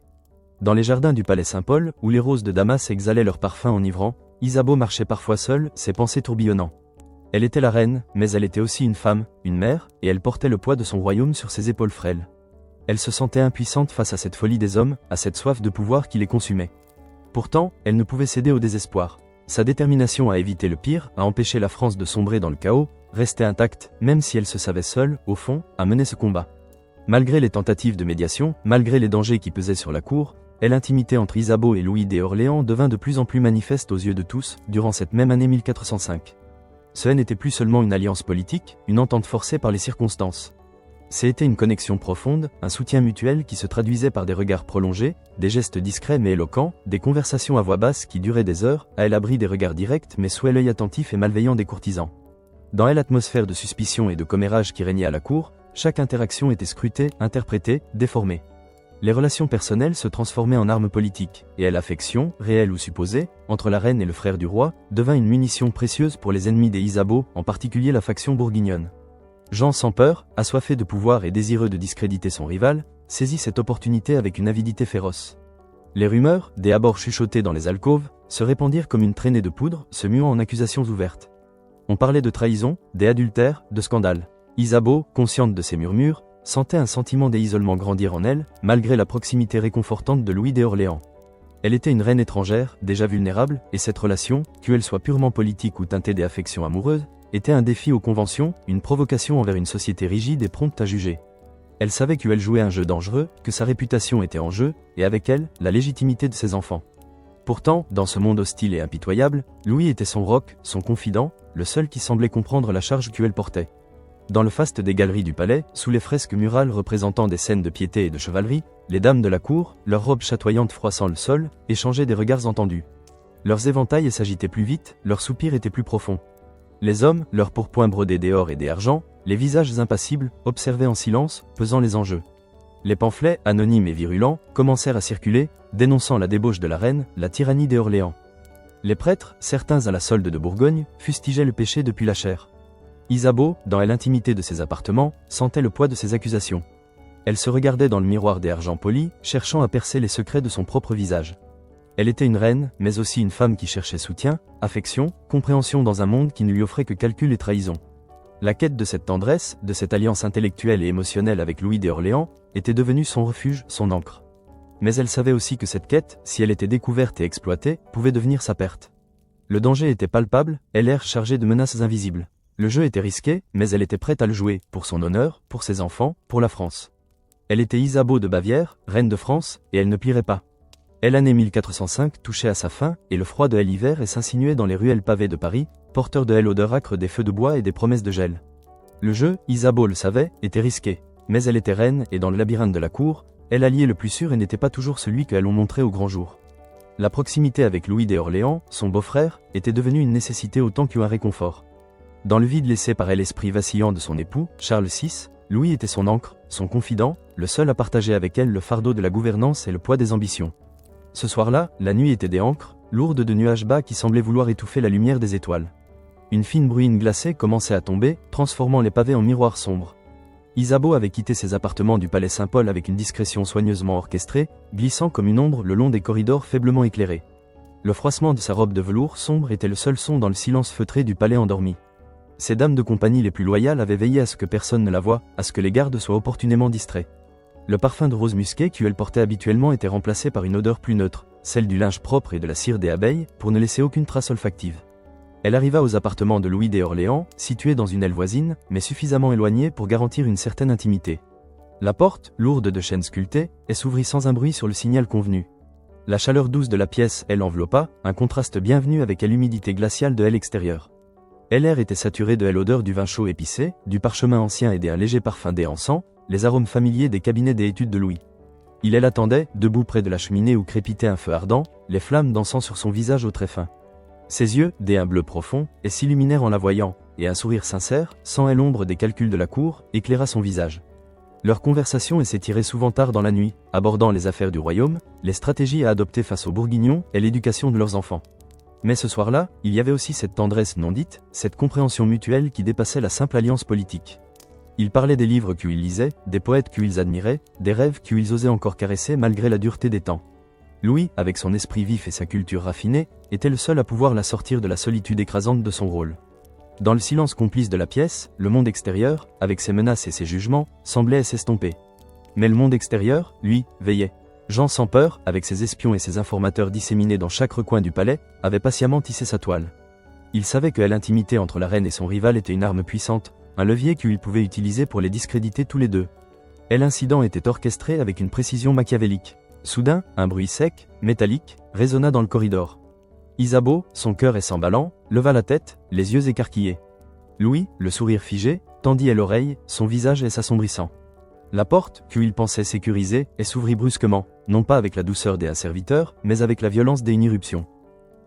Dans les jardins du palais Saint-Paul, où les roses de Damas exhalaient leur parfum enivrant, Isabeau marchait parfois seule, ses pensées tourbillonnant. Elle était la reine, mais elle était aussi une femme, une mère, et elle portait le poids de son royaume sur ses épaules frêles. Elle se sentait impuissante face à cette folie des hommes, à cette soif de pouvoir qui les consumait. Pourtant, elle ne pouvait céder au désespoir. Sa détermination à éviter le pire, à empêcher la France de sombrer dans le chaos, restait intacte, même si elle se savait seule, au fond, à mener ce combat. Malgré les tentatives de médiation, malgré les dangers qui pesaient sur la cour, l'intimité entre Isabeau et Louis d'Orléans devint de plus en plus manifeste aux yeux de tous, durant cette même année 1405. Ce n'était plus seulement une alliance politique, une entente forcée par les circonstances. C'était une connexion profonde, un soutien mutuel qui se traduisait par des regards prolongés, des gestes discrets mais éloquents, des conversations à voix basse qui duraient des heures, à l'abri des regards directs mais sous l'œil attentif et malveillant des courtisans. Dans l'atmosphère de suspicion et de commérage qui régnait à la cour, chaque interaction était scrutée, interprétée, déformée. Les relations personnelles se transformaient en armes politiques, et l'affection, réelle ou supposée, entre la reine et le frère du roi, devint une munition précieuse pour les ennemis des Isabeau, en particulier la faction bourguignonne. Jean sans peur, assoiffé de pouvoir et désireux de discréditer son rival, saisit cette opportunité avec une avidité féroce. Les rumeurs, dès abord chuchotées dans les alcôves, se répandirent comme une traînée de poudre, se muant en accusations ouvertes. On parlait de trahison, d'adultère, de scandale. Isabeau, consciente de ces murmures, sentait un sentiment d'isolement grandir en elle, malgré la proximité réconfortante de Louis d'Orléans. Elle était une reine étrangère, déjà vulnérable, et cette relation, qu'elle soit purement politique ou teintée d'affections amoureuses, était un défi aux conventions, une provocation envers une société rigide et prompte à juger. Elle savait qu'elle jouait un jeu dangereux, que sa réputation était en jeu, et avec elle, la légitimité de ses enfants. Pourtant, dans ce monde hostile et impitoyable, Louis était son roc, son confident, le seul qui semblait comprendre la charge qu'elle portait. Dans le faste des galeries du palais, sous les fresques murales représentant des scènes de piété et de chevalerie, les dames de la cour, leurs robes chatoyantes froissant le sol, échangeaient des regards entendus. Leurs éventails s'agitaient plus vite, leurs soupirs étaient plus profonds. Les hommes, leurs pourpoints brodés d'or et d'argent, les visages impassibles, observaient en silence, pesant les enjeux. Les pamphlets, anonymes et virulents, commencèrent à circuler, dénonçant la débauche de la reine, la tyrannie des Orléans. Les prêtres, certains à la solde de Bourgogne, fustigeaient le péché depuis la chair. Isabeau, dans l'intimité de ses appartements, sentait le poids de ses accusations. Elle se regardait dans le miroir des argents polis, cherchant à percer les secrets de son propre visage. Elle était une reine, mais aussi une femme qui cherchait soutien, affection, compréhension dans un monde qui ne lui offrait que calcul et trahison. La quête de cette tendresse, de cette alliance intellectuelle et émotionnelle avec Louis d'Orléans, était devenue son refuge, son ancre. Mais elle savait aussi que cette quête, si elle était découverte et exploitée, pouvait devenir sa perte. Le danger était palpable, elle era chargée de menaces invisibles. Le jeu était risqué, mais elle était prête à le jouer, pour son honneur, pour ses enfants, pour la France. Elle était Isabeau de Bavière, reine de France, et elle ne plierait pas. L'année 1405 touchait à sa fin, et le froid de l'hiver s'insinuait dans les ruelles pavées de Paris, porteur de l'odeur âcre des feux de bois et des promesses de gel. Le jeu, Isabeau le savait, était risqué, mais elle était reine et dans le labyrinthe de la cour, elle alliait le plus sûr et n'était pas toujours celui qu'elle montrait au grand jour. La proximité avec Louis d'Orléans, son beau-frère, était devenue une nécessité autant qu'un réconfort. Dans le vide laissé par l'esprit vacillant de son époux, Charles VI, Louis était son ancre, son confident, le seul à partager avec elle le fardeau de la gouvernance et le poids des ambitions. Ce soir-là, la nuit était des ancres, lourde de nuages bas qui semblaient vouloir étouffer la lumière des étoiles. Une fine bruine glacée commençait à tomber, transformant les pavés en miroirs sombres. Isabeau avait quitté ses appartements du palais Saint-Paul avec une discrétion soigneusement orchestrée, glissant comme une ombre le long des corridors faiblement éclairés. Le froissement de sa robe de velours sombre était le seul son dans le silence feutré du palais endormi. Ses dames de compagnie les plus loyales avaient veillé à ce que personne ne la voie, à ce que les gardes soient opportunément distraits. Le parfum de rose musquée qu'elle portait habituellement était remplacé par une odeur plus neutre, celle du linge propre et de la cire des abeilles, pour ne laisser aucune trace olfactive. Elle arriva aux appartements de Louis d'Orléans, situés dans une aile voisine, mais suffisamment éloignée pour garantir une certaine intimité. La porte, lourde de chaînes sculptées, s'ouvrit sans un bruit sur le signal convenu. La chaleur douce de la pièce, elle enveloppa, un contraste bienvenu avec l'humidité glaciale de l'aile extérieure. L'air était saturé de l'odeur du vin chaud épicé, du parchemin ancien et d'un léger parfum d'encens, les arômes familiers des cabinets des études de Louis. Elle attendait, debout près de la cheminée où crépitait un feu ardent, les flammes dansant sur son visage au très fin. Ses yeux, d'un bleu profond, s'illuminèrent en la voyant, et un sourire sincère, sans l'ombre des calculs de la cour, éclaira son visage. Leur conversation s'étirait souvent tard dans la nuit, abordant les affaires du royaume, les stratégies à adopter face aux Bourguignons et l'éducation de leurs enfants. Mais ce soir-là, il y avait aussi cette tendresse non dite, cette compréhension mutuelle qui dépassait la simple alliance politique. Ils parlaient des livres qu'ils lisaient, des poètes qu'ils admiraient, des rêves qu'ils osaient encore caresser malgré la dureté des temps. Louis, avec son esprit vif et sa culture raffinée, était le seul à pouvoir la sortir de la solitude écrasante de son rôle. Dans le silence complice de la pièce, le monde extérieur, avec ses menaces et ses jugements, semblait s'estomper. Mais le monde extérieur, lui, veillait. Jean sans peur, avec ses espions et ses informateurs disséminés dans chaque recoin du palais, avait patiemment tissé sa toile. Il savait que l'intimité entre la reine et son rival était une arme puissante, un levier qu'il pouvait utiliser pour les discréditer tous les deux. L'incident était orchestré avec une précision machiavélique. Soudain, un bruit sec, métallique, résonna dans le corridor. Isabeau, son cœur s'emballant, leva la tête, les yeux écarquillés. Louis, le sourire figé, tendit l'oreille, son visage s'assombrissant. La porte, qu'il pensait sécurisée, s'ouvrit brusquement, non pas avec la douceur des serviteurs, mais avec la violence d'une irruption.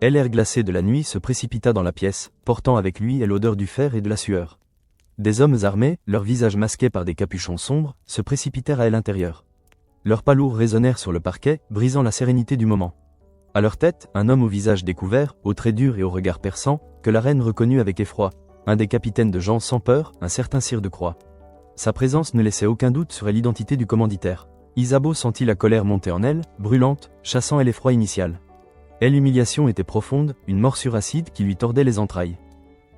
L'air glacé de la nuit se précipita dans la pièce, portant avec lui l'odeur du fer et de la sueur. Des hommes armés, leurs visages masqués par des capuchons sombres, se précipitèrent à l'intérieur. Leurs pas lourds résonnèrent sur le parquet, brisant la sérénité du moment. À leur tête, un homme au visage découvert, aux traits durs et au regard perçant, que la reine reconnut avec effroi, un des capitaines de Jean sans peur, un certain Sire de Croix. Sa présence ne laissait aucun doute sur l'identité du commanditaire. Isabeau sentit la colère monter en elle, brûlante, chassant l'effroi initial. L'humiliation était profonde, une morsure acide qui lui tordait les entrailles.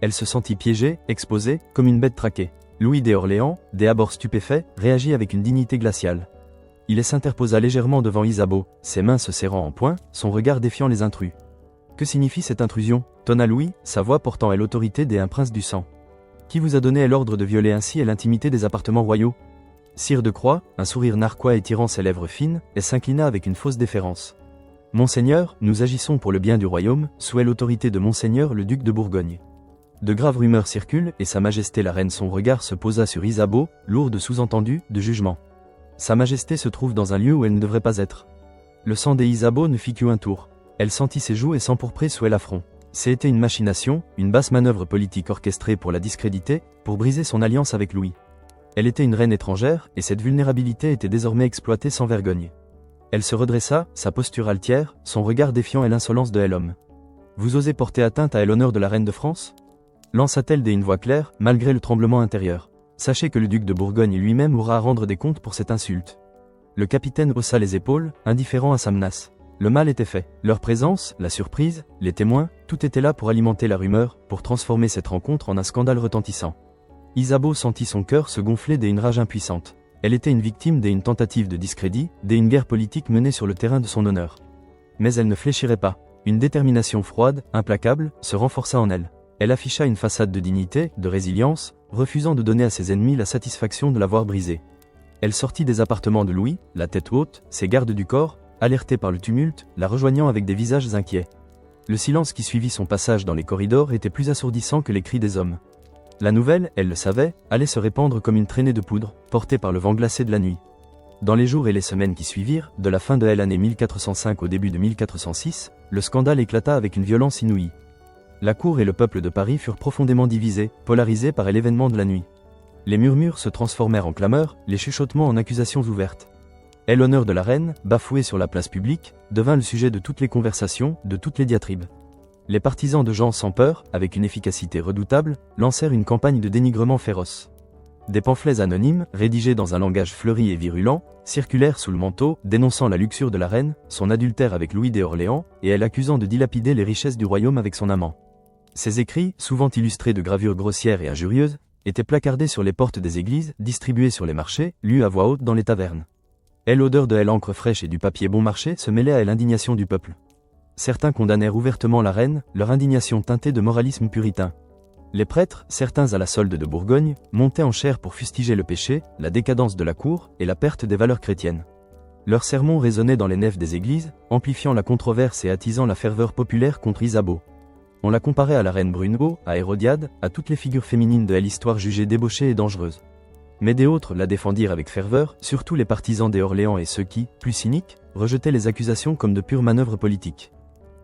Elle se sentit piégée, exposée, comme une bête traquée. Louis d'Orléans, des abords stupéfaits, réagit avec une dignité glaciale. Il s'interposa légèrement devant Isabeau, ses mains se serrant en poing, son regard défiant les intrus. Que signifie cette intrusion ? Tonna Louis, sa voix portant l'autorité d'un prince du sang. Qui vous a donné l'ordre de violer ainsi l'intimité des appartements royaux ? Sire de Croix, un sourire narquois étirant ses lèvres fines, s'inclina avec une fausse déférence. Monseigneur, nous agissons pour le bien du royaume, sous l'autorité de Monseigneur le duc de Bourgogne. De graves rumeurs circulent, et Sa Majesté la Reine son regard se posa sur Isabeau, lourd de sous-entendus, de jugement. Sa Majesté se trouve dans un lieu où elle ne devrait pas être. Le sang des Isabeau ne fit qu'un tour. Elle sentit ses joues s'empourprer sous l'affront. C'était une machination, une basse manœuvre politique orchestrée pour la discréditer, pour briser son alliance avec Louis. Elle était une reine étrangère, et cette vulnérabilité était désormais exploitée sans vergogne. Elle se redressa, sa posture altière, son regard défiant l'insolence de l'homme. Vous osez porter atteinte à l'honneur de la reine de France ? Lança-t-elle d'une voix claire, malgré le tremblement intérieur. Sachez que le duc de Bourgogne lui-même aura à rendre des comptes pour cette insulte. Le capitaine haussa les épaules, indifférent à sa menace. Le mal était fait. Leur présence, la surprise, les témoins, tout était là pour alimenter la rumeur, pour transformer cette rencontre en un scandale retentissant. Isabeau sentit son cœur se gonfler d'une rage impuissante. Elle était une victime d'une tentative de discrédit, d'une guerre politique menée sur le terrain de son honneur. Mais elle ne fléchirait pas. Une détermination froide, implacable, se renforça en elle. Elle afficha une façade de dignité, de résilience, refusant de donner à ses ennemis la satisfaction de l'avoir brisée. Elle sortit des appartements de Louis, la tête haute, ses gardes du corps, alertés par le tumulte, la rejoignant avec des visages inquiets. Le silence qui suivit son passage dans les corridors était plus assourdissant que les cris des hommes. La nouvelle, elle le savait, allait se répandre comme une traînée de poudre, portée par le vent glacé de la nuit. Dans les jours et les semaines qui suivirent, de la fin de l'année 1405 au début de 1406, le scandale éclata avec une violence inouïe. La cour et le peuple de Paris furent profondément divisés, polarisés par l'événement de la nuit. Les murmures se transformèrent en clameurs, les chuchotements en accusations ouvertes. Et l'honneur de la reine, bafoué sur la place publique, devint le sujet de toutes les conversations, de toutes les diatribes. Les partisans de Jean sans peur, avec une efficacité redoutable, lancèrent une campagne de dénigrement féroce. Des pamphlets anonymes, rédigés dans un langage fleuri et virulent, circulèrent sous le manteau, dénonçant la luxure de la reine, son adultère avec Louis d'Orléans, et elle accusant de dilapider les richesses du royaume avec son amant. Ces écrits, souvent illustrés de gravures grossières et injurieuses, étaient placardés sur les portes des églises, distribués sur les marchés, lus à voix haute dans les tavernes. L'odeur de l'encre fraîche et du papier bon marché se mêlait à l'indignation du peuple. Certains condamnèrent ouvertement la reine, leur indignation teintée de moralisme puritain. Les prêtres, certains à la solde de Bourgogne, montaient en chaire pour fustiger le péché, la décadence de la cour et la perte des valeurs chrétiennes. Leurs sermons résonnaient dans les nefs des églises, amplifiant la controverse et attisant la ferveur populaire contre Isabeau. On la comparait à la reine Brunehaut, à Hérodiade, à toutes les figures féminines de l'histoire jugées débauchées et dangereuses. Mais des autres la défendirent avec ferveur, surtout les partisans des Orléans et ceux qui, plus cyniques, rejetaient les accusations comme de pures manœuvres politiques.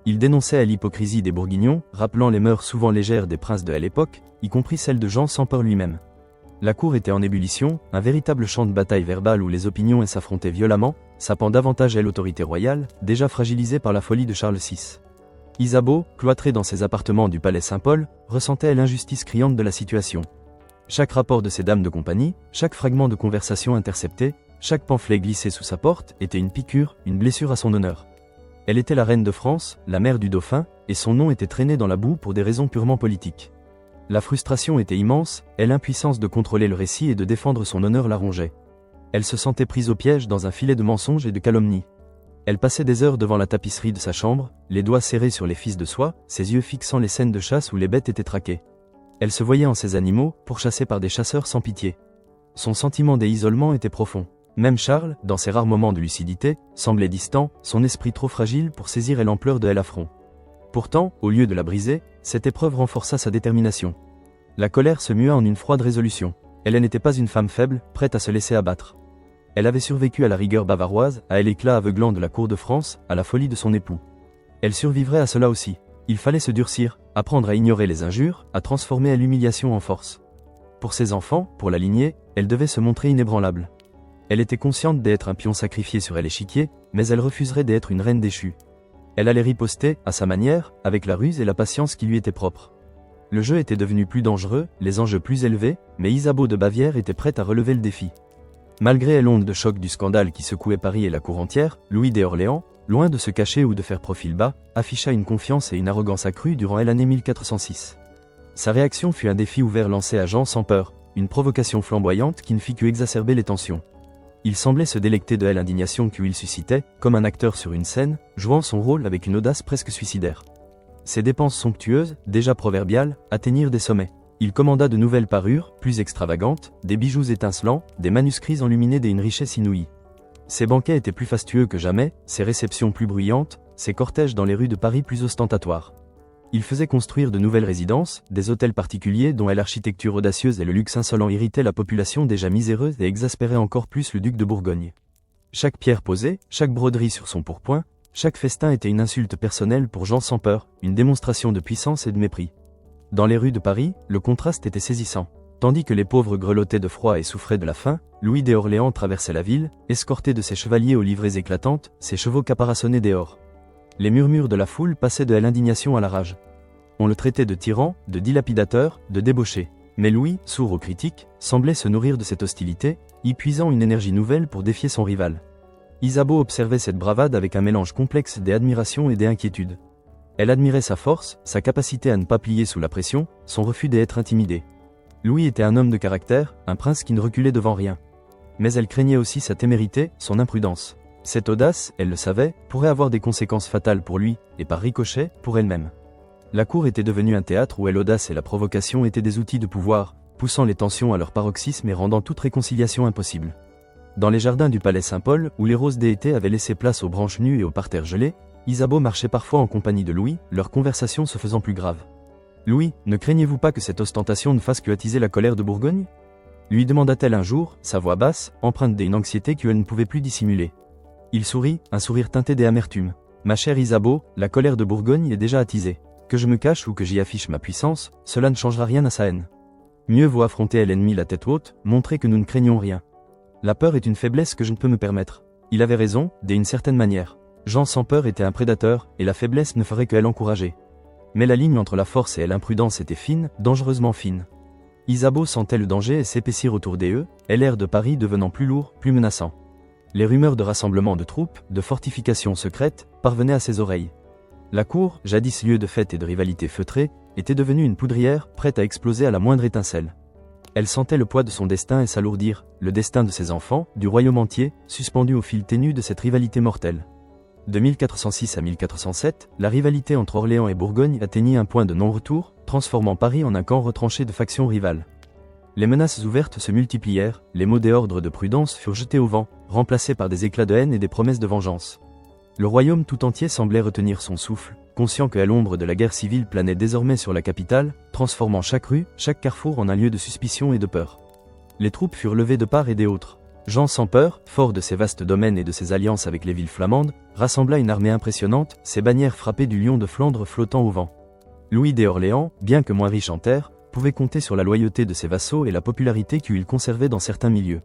Ils dénonçaient l'hypocrisie des Bourguignons, rappelant les mœurs souvent légères des princes de l'époque, y compris celles de Jean sans peur lui-même. La cour était en ébullition, un véritable champ de bataille verbale où les opinions s'affrontaient violemment, sapant davantage l'autorité royale, déjà fragilisée par la folie de Charles VI. Isabeau, cloîtrée dans ses appartements du palais Saint-Paul, ressentait l'injustice criante de la situation. Chaque rapport de ses dames de compagnie, chaque fragment de conversation intercepté, chaque pamphlet glissé sous sa porte était une piqûre, une blessure à son honneur. Elle était la reine de France, la mère du dauphin, et son nom était traîné dans la boue pour des raisons purement politiques. La frustration était immense, et l'impuissance de contrôler le récit et de défendre son honneur la rongeait. Elle se sentait prise au piège dans un filet de mensonges et de calomnies. Elle passait des heures devant la tapisserie de sa chambre, les doigts serrés sur les fils de soie, ses yeux fixant les scènes de chasse où les bêtes étaient traquées. Elle se voyait en ces animaux, pourchassés par des chasseurs sans pitié. Son sentiment d'isolement était profond. Même Charles, dans ses rares moments de lucidité, semblait distant, son esprit trop fragile pour saisir l'ampleur de l'affront. Pourtant, au lieu de la briser, cette épreuve renforça sa détermination. La colère se mua en une froide résolution. Elle n'était pas une femme faible, prête à se laisser abattre. Elle avait survécu à la rigueur bavaroise, à l'éclat aveuglant de la cour de France, à la folie de son époux. Elle survivrait à cela aussi. Il fallait se durcir, apprendre à ignorer les injures, à transformer l'humiliation en force. Pour ses enfants, pour la lignée, elle devait se montrer inébranlable. Elle était consciente d'être un pion sacrifié sur l'échiquier, mais elle refuserait d'être une reine déchue. Elle allait riposter, à sa manière, avec la ruse et la patience qui lui étaient propres. Le jeu était devenu plus dangereux, les enjeux plus élevés, mais Isabeau de Bavière était prête à relever le défi. Malgré l'onde de choc du scandale qui secouait Paris et la cour entière, Louis d'Orléans, loin de se cacher ou de faire profil bas, afficha une confiance et une arrogance accrues durant l'année 1406. Sa réaction fut un défi ouvert lancé à Jean sans peur, une provocation flamboyante qui ne fit que exacerber les tensions. Il semblait se délecter de l'indignation qu'il suscitait, comme un acteur sur une scène, jouant son rôle avec une audace presque suicidaire. Ses dépenses somptueuses, déjà proverbiales, atteignirent des sommets. Il commanda de nouvelles parures, plus extravagantes, des bijoux étincelants, des manuscrits enluminés d'une richesse inouïe. Ses banquets étaient plus fastueux que jamais, ses réceptions plus bruyantes, ses cortèges dans les rues de Paris plus ostentatoires. Il faisait construire de nouvelles résidences, des hôtels particuliers dont l'architecture audacieuse et le luxe insolent irritaient la population déjà miséreuse et exaspéraient encore plus le duc de Bourgogne. Chaque pierre posée, chaque broderie sur son pourpoint, chaque festin était une insulte personnelle pour Jean sans peur, une démonstration de puissance et de mépris. Dans les rues de Paris, le contraste était saisissant. Tandis que les pauvres grelottaient de froid et souffraient de la faim, Louis d'Orléans traversait la ville, escorté de ses chevaliers aux livrées éclatantes, ses chevaux caparaçonnés d'or. Les murmures de la foule passaient de l'indignation à la rage. On le traitait de tyran, de dilapidateur, de débauché. Mais Louis, sourd aux critiques, semblait se nourrir de cette hostilité, y puisant une énergie nouvelle pour défier son rival. Isabeau observait cette bravade avec un mélange complexe d'admiration et d'inquiétude. Elle admirait sa force, sa capacité à ne pas plier sous la pression, son refus d'être intimidé. Louis était un homme de caractère, un prince qui ne reculait devant rien. Mais elle craignait aussi sa témérité, son imprudence. Cette audace, elle le savait, pourrait avoir des conséquences fatales pour lui, et par ricochet, pour elle-même. La cour était devenue un théâtre où l'audace et la provocation étaient des outils de pouvoir, poussant les tensions à leur paroxysme et rendant toute réconciliation impossible. Dans les jardins du palais Saint-Paul, où les roses d'été avaient laissé place aux branches nues et aux parterres gelés, Isabeau marchait parfois en compagnie de Louis, leur conversation se faisant plus grave. « Louis, ne craignez-vous pas que cette ostentation ne fasse que attiser la colère de Bourgogne ?» lui demanda-t-elle un jour, sa voix basse, empreinte d'une anxiété qu'elle ne pouvait plus dissimuler. Il sourit, un sourire teinté d'amertume. « Ma chère Isabeau, la colère de Bourgogne est déjà attisée. Que je me cache ou que j'y affiche ma puissance, cela ne changera rien à sa haine. Mieux vaut affronter l'ennemi la tête haute, montrer que nous ne craignons rien. La peur est une faiblesse que je ne peux me permettre. » Il avait raison, d'une certaine manière. Jean sans peur était un prédateur, et la faiblesse ne ferait que l'encourager. Mais la ligne entre la force et l'imprudence était fine, dangereusement fine. Isabeau sentait le danger et s'épaissir autour d'eux, et l'air de Paris devenant plus lourd, plus menaçant. Les rumeurs de rassemblements de troupes, de fortifications secrètes, parvenaient à ses oreilles. La cour, jadis lieu de fête et de rivalité feutrée, était devenue une poudrière, prête à exploser à la moindre étincelle. Elle sentait le poids de son destin et s'alourdir, le destin de ses enfants, du royaume entier, suspendu au fil ténu de cette rivalité mortelle. De 1406 à 1407, la rivalité entre Orléans et Bourgogne atteignit un point de non-retour, transformant Paris en un camp retranché de factions rivales. Les menaces ouvertes se multiplièrent, les mots des ordres de prudence furent jetés au vent, remplacés par des éclats de haine et des promesses de vengeance. Le royaume tout entier semblait retenir son souffle, conscient que l'ombre de la guerre civile planait désormais sur la capitale, transformant chaque rue, chaque carrefour en un lieu de suspicion et de peur. Les troupes furent levées de part et d'autre. Jean sans peur, fort de ses vastes domaines et de ses alliances avec les villes flamandes, rassembla une armée impressionnante, ses bannières frappées du lion de Flandre flottant au vent. Louis d'Orléans, bien que moins riche en terre, pouvait compter sur la loyauté de ses vassaux et la popularité qu'il conservait dans certains milieux.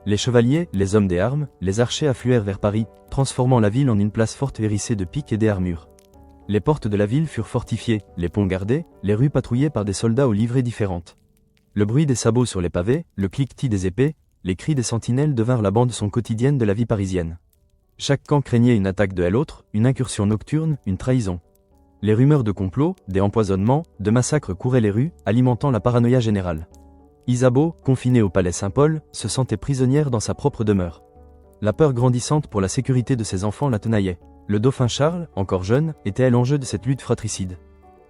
Les chevaliers, les hommes des armes, les archers affluèrent vers Paris, transformant la ville en une place forte hérissée de piques et d'armures. Les portes de la ville furent fortifiées, les ponts gardés, les rues patrouillées par des soldats aux livrées différentes. Le bruit des sabots sur les pavés, le cliquetis des épées, les cris des sentinelles devinrent la bande son quotidienne de la vie parisienne. Chaque camp craignait une attaque de l'autre, une incursion nocturne, une trahison. Les rumeurs de complots, des empoisonnements, de massacres couraient les rues, alimentant la paranoïa générale. Isabeau, confinée au palais Saint-Paul, se sentait prisonnière dans sa propre demeure. La peur grandissante pour la sécurité de ses enfants la tenaillait. Le dauphin Charles, encore jeune, était l'enjeu de cette lutte fratricide.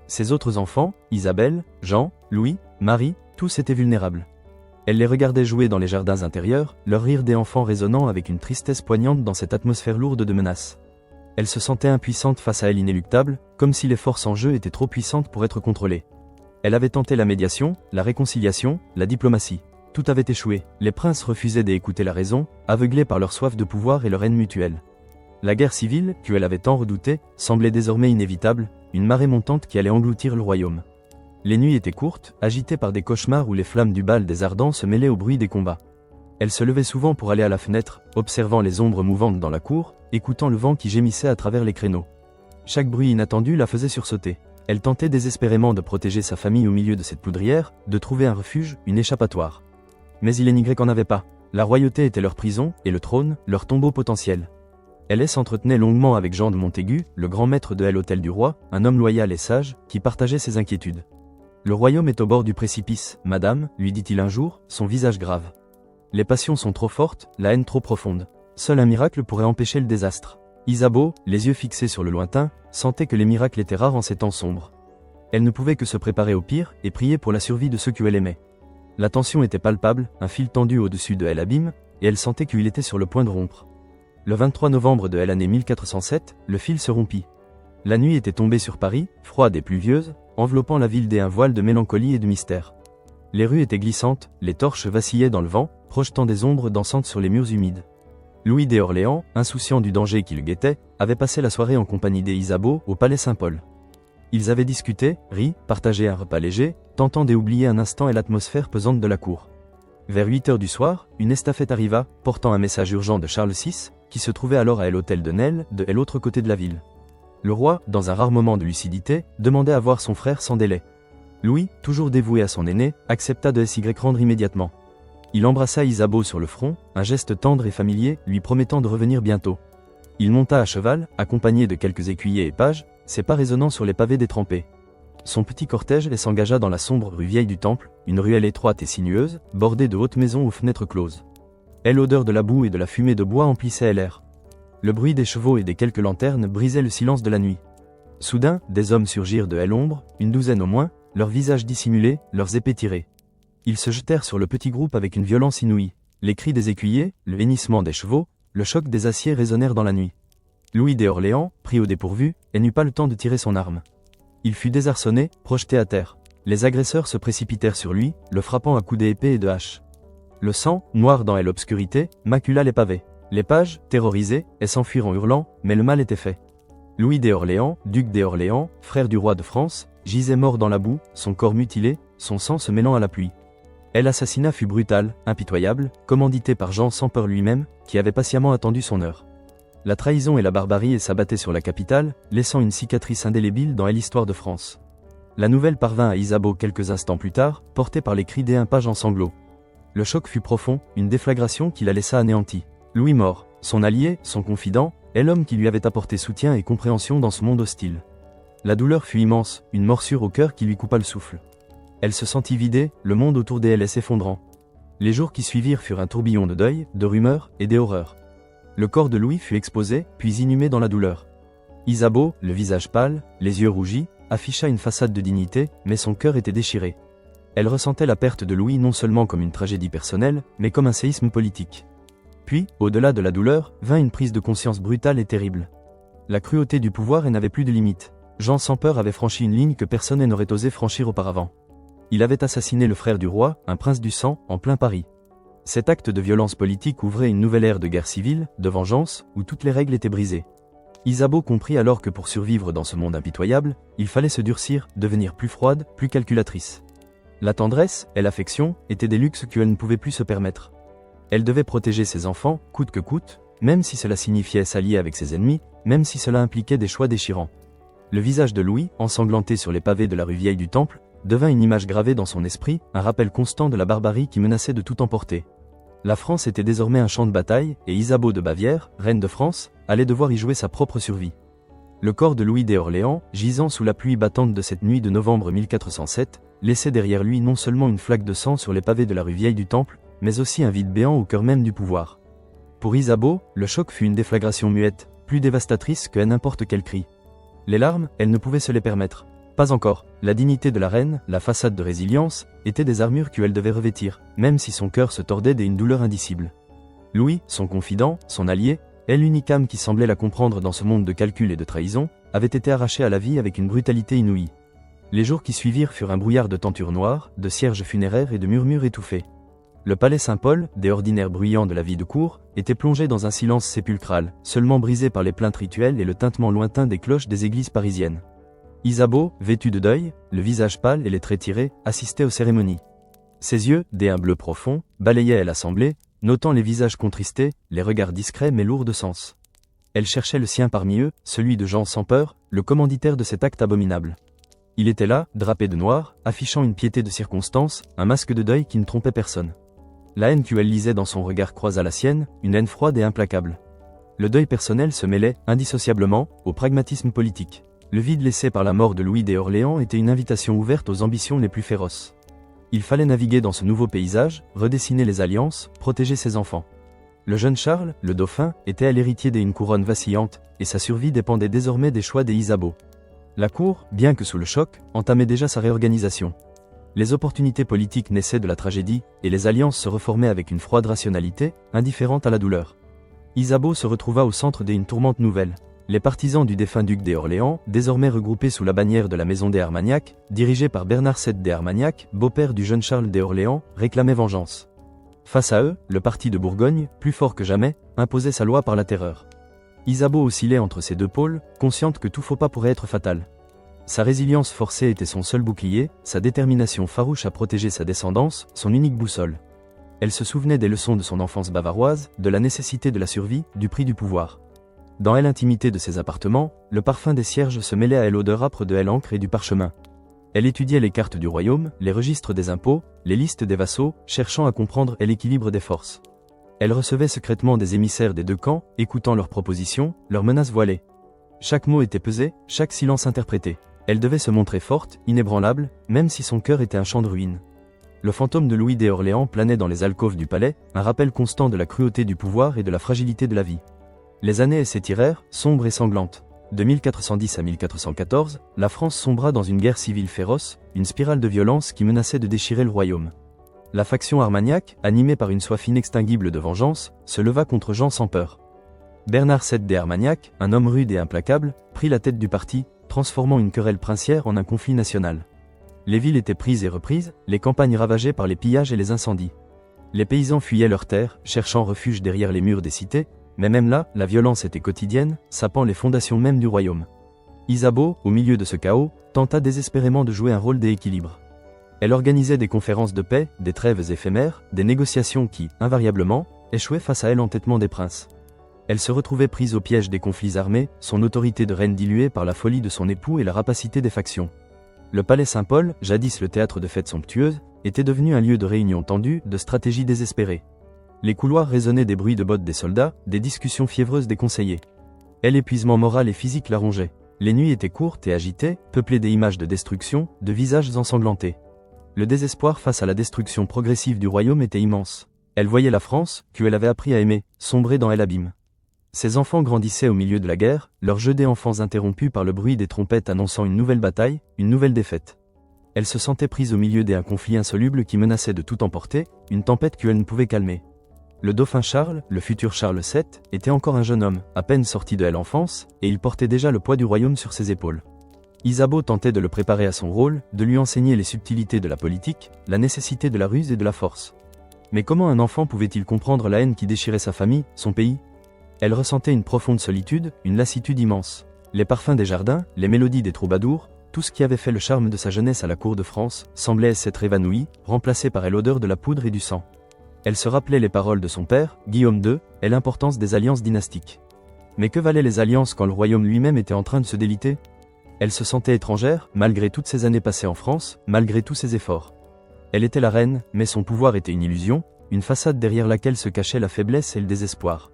Ses autres enfants, Isabelle, Jean, Louis, Marie, tous étaient vulnérables. Elle les regardait jouer dans les jardins intérieurs, leur rire des enfants résonnant avec une tristesse poignante dans cette atmosphère lourde de menaces. Elle se sentait impuissante face à elle inéluctable, comme si les forces en jeu étaient trop puissantes pour être contrôlées. Elle avait tenté la médiation, la réconciliation, la diplomatie. Tout avait échoué, les princes refusaient d'écouter la raison, aveuglés par leur soif de pouvoir et leur haine mutuelle. La guerre civile, qu'elle avait tant redoutée, semblait désormais inévitable, une marée montante qui allait engloutir le royaume. Les nuits étaient courtes, agitées par des cauchemars où les flammes du bal des ardents se mêlaient au bruit des combats. Elle se levait souvent pour aller à la fenêtre, observant les ombres mouvantes dans la cour, écoutant le vent qui gémissait à travers les créneaux. Chaque bruit inattendu la faisait sursauter. Elle tentait désespérément de protéger sa famille au milieu de cette poudrière, de trouver un refuge, une échappatoire. Mais il n'y qu'en avait pas. La royauté était leur prison, et le trône, leur tombeau potentiel. Elle s'entretenait longuement avec Jean de Montaigu, le grand maître de l'hôtel du roi, un homme loyal et sage, qui partageait ses inquiétudes. Le royaume est au bord du précipice, madame, lui dit-il un jour, son visage grave. Les passions sont trop fortes, la haine trop profonde. Seul un miracle pourrait empêcher le désastre. Isabeau, les yeux fixés sur le lointain, sentait que les miracles étaient rares en ces temps sombres. Elle ne pouvait que se préparer au pire et prier pour la survie de ceux qu'elle aimait. La tension était palpable, un fil tendu au-dessus de elle abîme, et elle sentait qu'il était sur le point de rompre. Le 23 novembre de l'année 1407, le fil se rompit. La nuit était tombée sur Paris, froide et pluvieuse, enveloppant la ville d'un voile de mélancolie et de mystère. Les rues étaient glissantes, les torches vacillaient dans le vent, projetant des ombres dansantes sur les murs humides. Louis d'Orléans, insouciant du danger qui le guettait, avait passé la soirée en compagnie d'Isabeau au palais Saint-Paul. Ils avaient discuté, ri, partagé un repas léger, tentant d'oublier un instant et l'atmosphère pesante de la cour. Vers 8 heures du soir, une estafette arriva, portant un message urgent de Charles VI, qui se trouvait alors à l'hôtel de Nesle, de l'autre côté de la ville. Le roi, dans un rare moment de lucidité, demandait à voir son frère sans délai. Louis, toujours dévoué à son aîné, accepta de s'y rendre immédiatement. Il embrassa Isabeau sur le front, un geste tendre et familier, lui promettant de revenir bientôt. Il monta à cheval, accompagné de quelques écuyers et pages, ses pas résonnant sur les pavés détrempés. Son petit cortège s'engagea dans la sombre rue Vieille du Temple, une ruelle étroite et sinueuse, bordée de hautes maisons aux fenêtres closes. L'odeur de la boue et de la fumée de bois emplissait l'air. Le bruit des chevaux et des quelques lanternes brisait le silence de la nuit. Soudain, des hommes surgirent de l'ombre, une douzaine au moins, leurs visages dissimulés, leurs épées tirées. Ils se jetèrent sur le petit groupe avec une violence inouïe. Les cris des écuyers, le hennissement des chevaux, le choc des aciers résonnèrent dans la nuit. Louis d'Orléans, pris au dépourvu, n'eut pas le temps de tirer son arme. Il fut désarçonné, projeté à terre. Les agresseurs se précipitèrent sur lui, le frappant à coups d'épée et de hache. Le sang, noir dans l'obscurité, macula les pavés. Les pages, terrorisés, s'enfuirent en hurlant, mais le mal était fait. Louis d'Orléans, duc d'Orléans, frère du roi de France, gisait mort dans la boue, son corps mutilé, son sang se mêlant à la pluie. L'assassinat fut brutal, impitoyable, commandité par Jean sans peur lui-même, qui avait patiemment attendu son heure. La trahison et la barbarie s'abattaient sur la capitale, laissant une cicatrice indélébile dans l'histoire de France. La nouvelle parvint à Isabeau quelques instants plus tard, portée par les cris des pages en sanglots. Le choc fut profond, une déflagration qui la laissa anéantie. Louis mort, son allié, son confident, est l'homme qui lui avait apporté soutien et compréhension dans ce monde hostile. La douleur fut immense, une morsure au cœur qui lui coupa le souffle. Elle se sentit vidée, le monde autour d'elle s'effondrant. Les jours qui suivirent furent un tourbillon de deuil, de rumeurs et d'horreurs. Le corps de Louis fut exposé, puis inhumé dans la douleur. Isabeau, le visage pâle, les yeux rougis, afficha une façade de dignité, mais son cœur était déchiré. Elle ressentait la perte de Louis non seulement comme une tragédie personnelle, mais comme un séisme politique. Puis, au-delà de la douleur, vint une prise de conscience brutale et terrible. La cruauté du pouvoir n'avait plus de limite. Jean sans peur avait franchi une ligne que personne n'aurait osé franchir auparavant. Il avait assassiné le frère du roi, un prince du sang, en plein Paris. Cet acte de violence politique ouvrait une nouvelle ère de guerre civile, de vengeance, où toutes les règles étaient brisées. Isabeau comprit alors que pour survivre dans ce monde impitoyable, il fallait se durcir, devenir plus froide, plus calculatrice. La tendresse et l'affection étaient des luxes qu'elle ne pouvait plus se permettre. Elle devait protéger ses enfants, coûte que coûte, même si cela signifiait s'allier avec ses ennemis, même si cela impliquait des choix déchirants. Le visage de Louis, ensanglanté sur les pavés de la rue Vieille du Temple, devint une image gravée dans son esprit, un rappel constant de la barbarie qui menaçait de tout emporter. La France était désormais un champ de bataille, et Isabeau de Bavière, reine de France, allait devoir y jouer sa propre survie. Le corps de Louis d'Orléans, gisant sous la pluie battante de cette nuit de novembre 1407, laissait derrière lui non seulement une flaque de sang sur les pavés de la rue Vieille du Temple, mais aussi un vide béant au cœur même du pouvoir. Pour Isabeau, le choc fut une déflagration muette, plus dévastatrice que n'importe quel cri. Les larmes, elle ne pouvait se les permettre. Pas encore. La dignité de la reine, la façade de résilience, étaient des armures qu'elle devait revêtir, même si son cœur se tordait d'une douleur indicible. Louis, son confident, son allié, et l'unique âme qui semblait la comprendre dans ce monde de calcul et de trahison, avait été arraché à la vie avec une brutalité inouïe. Les jours qui suivirent furent un brouillard de tentures noires, de cierges funéraires et de murmures étouffés. Le palais Saint-Paul, des ordinaires bruyants de la vie de cour, était plongé dans un silence sépulcral, seulement brisé par les plaintes rituelles et le tintement lointain des cloches des églises parisiennes. Isabeau, vêtu de deuil, le visage pâle et les traits tirés, assistait aux cérémonies. Ses yeux, d'un bleu profond, balayaient l'assemblée, notant les visages contristés, les regards discrets mais lourds de sens. Elle cherchait le sien parmi eux, celui de Jean sans peur, le commanditaire de cet acte abominable. Il était là, drapé de noir, affichant une piété de circonstance, un masque de deuil qui ne trompait personne. La haine qu'elle lisait dans son regard croisa la sienne, une haine froide et implacable. Le deuil personnel se mêlait, indissociablement, au pragmatisme politique. Le vide laissé par la mort de Louis d'Orléans était une invitation ouverte aux ambitions les plus féroces. Il fallait naviguer dans ce nouveau paysage, redessiner les alliances, protéger ses enfants. Le jeune Charles, le dauphin, était l'héritier d'une couronne vacillante, et sa survie dépendait désormais des choix des Isabeau. La cour, bien que sous le choc, entamait déjà sa réorganisation. Les opportunités politiques naissaient de la tragédie, et les alliances se reformaient avec une froide rationalité, indifférente à la douleur. Isabeau se retrouva au centre d'une tourmente nouvelle. Les partisans du défunt duc d'Orléans, désormais regroupés sous la bannière de la maison des Armagnac, dirigée par Bernard VII des Armagnac, beau-père du jeune Charles d'Orléans, réclamaient vengeance. Face à eux, le parti de Bourgogne, plus fort que jamais, imposait sa loi par la terreur. Isabeau oscillait entre ces deux pôles, consciente que tout faux pas pourrait être fatal. Sa résilience forcée était son seul bouclier, sa détermination farouche à protéger sa descendance, son unique boussole. Elle se souvenait des leçons de son enfance bavaroise, de la nécessité de la survie, du prix du pouvoir. Dans l'intimité de ses appartements, le parfum des cierges se mêlait à l'odeur âpre de l'encre et du parchemin. Elle étudiait les cartes du royaume, les registres des impôts, les listes des vassaux, cherchant à comprendre l'équilibre des forces. Elle recevait secrètement des émissaires des deux camps, écoutant leurs propositions, leurs menaces voilées. Chaque mot était pesé, chaque silence interprété. Elle devait se montrer forte, inébranlable, même si son cœur était un champ de ruines. Le fantôme de Louis d'Orléans planait dans les alcôves du palais, un rappel constant de la cruauté du pouvoir et de la fragilité de la vie. Les années s'étirèrent, sombres et sanglantes. De 1410 à 1414, la France sombra dans une guerre civile féroce, une spirale de violence qui menaçait de déchirer le royaume. La faction armagnac, animée par une soif inextinguible de vengeance, se leva contre Jean sans peur. Bernard VII des Armagnac, un homme rude et implacable, prit la tête du parti, transformant une querelle princière en un conflit national. Les villes étaient prises et reprises, les campagnes ravagées par les pillages et les incendies. Les paysans fuyaient leurs terres, cherchant refuge derrière les murs des cités, mais même là, la violence était quotidienne, sapant les fondations même du royaume. Isabeau, au milieu de ce chaos, tenta désespérément de jouer un rôle d'équilibre. Elle organisait des conférences de paix, des trêves éphémères, des négociations qui, invariablement, échouaient face à l'entêtement des princes. Elle se retrouvait prise au piège des conflits armés, son autorité de reine diluée par la folie de son époux et la rapacité des factions. Le palais Saint-Paul, jadis le théâtre de fêtes somptueuses, était devenu un lieu de réunion tendue, de stratégies désespérées. Les couloirs résonnaient des bruits de bottes des soldats, des discussions fiévreuses des conseillers. Et l'épuisement moral et physique la rongeait. Les nuits étaient courtes et agitées, peuplées des images de destruction, de visages ensanglantés. Le désespoir face à la destruction progressive du royaume était immense. Elle voyait la France, qu'elle avait appris à aimer, sombrer dans l'abîme. Ses enfants grandissaient au milieu de la guerre, leurs jeux d'enfants interrompus par le bruit des trompettes annonçant une nouvelle bataille, une nouvelle défaite. Elle se sentait prise au milieu d'un conflit insoluble qui menaçait de tout emporter, une tempête qu'elle ne pouvait calmer. Le dauphin Charles, le futur Charles VII, était encore un jeune homme, à peine sorti de l'enfance, et il portait déjà le poids du royaume sur ses épaules. Isabeau tentait de le préparer à son rôle, de lui enseigner les subtilités de la politique, la nécessité de la ruse et de la force. Mais comment un enfant pouvait-il comprendre la haine qui déchirait sa famille, son pays ? Elle ressentait une profonde solitude, une lassitude immense. Les parfums des jardins, les mélodies des troubadours, tout ce qui avait fait le charme de sa jeunesse à la cour de France, semblait s'être évanoui, remplacé par l'odeur de la poudre et du sang. Elle se rappelait les paroles de son père, Guillaume II, et l'importance des alliances dynastiques. Mais que valaient les alliances quand le royaume lui-même était en train de se déliter ? Elle se sentait étrangère, malgré toutes ces années passées en France, malgré tous ses efforts. Elle était la reine, mais son pouvoir était une illusion, une façade derrière laquelle se cachaient la faiblesse et le désespoir.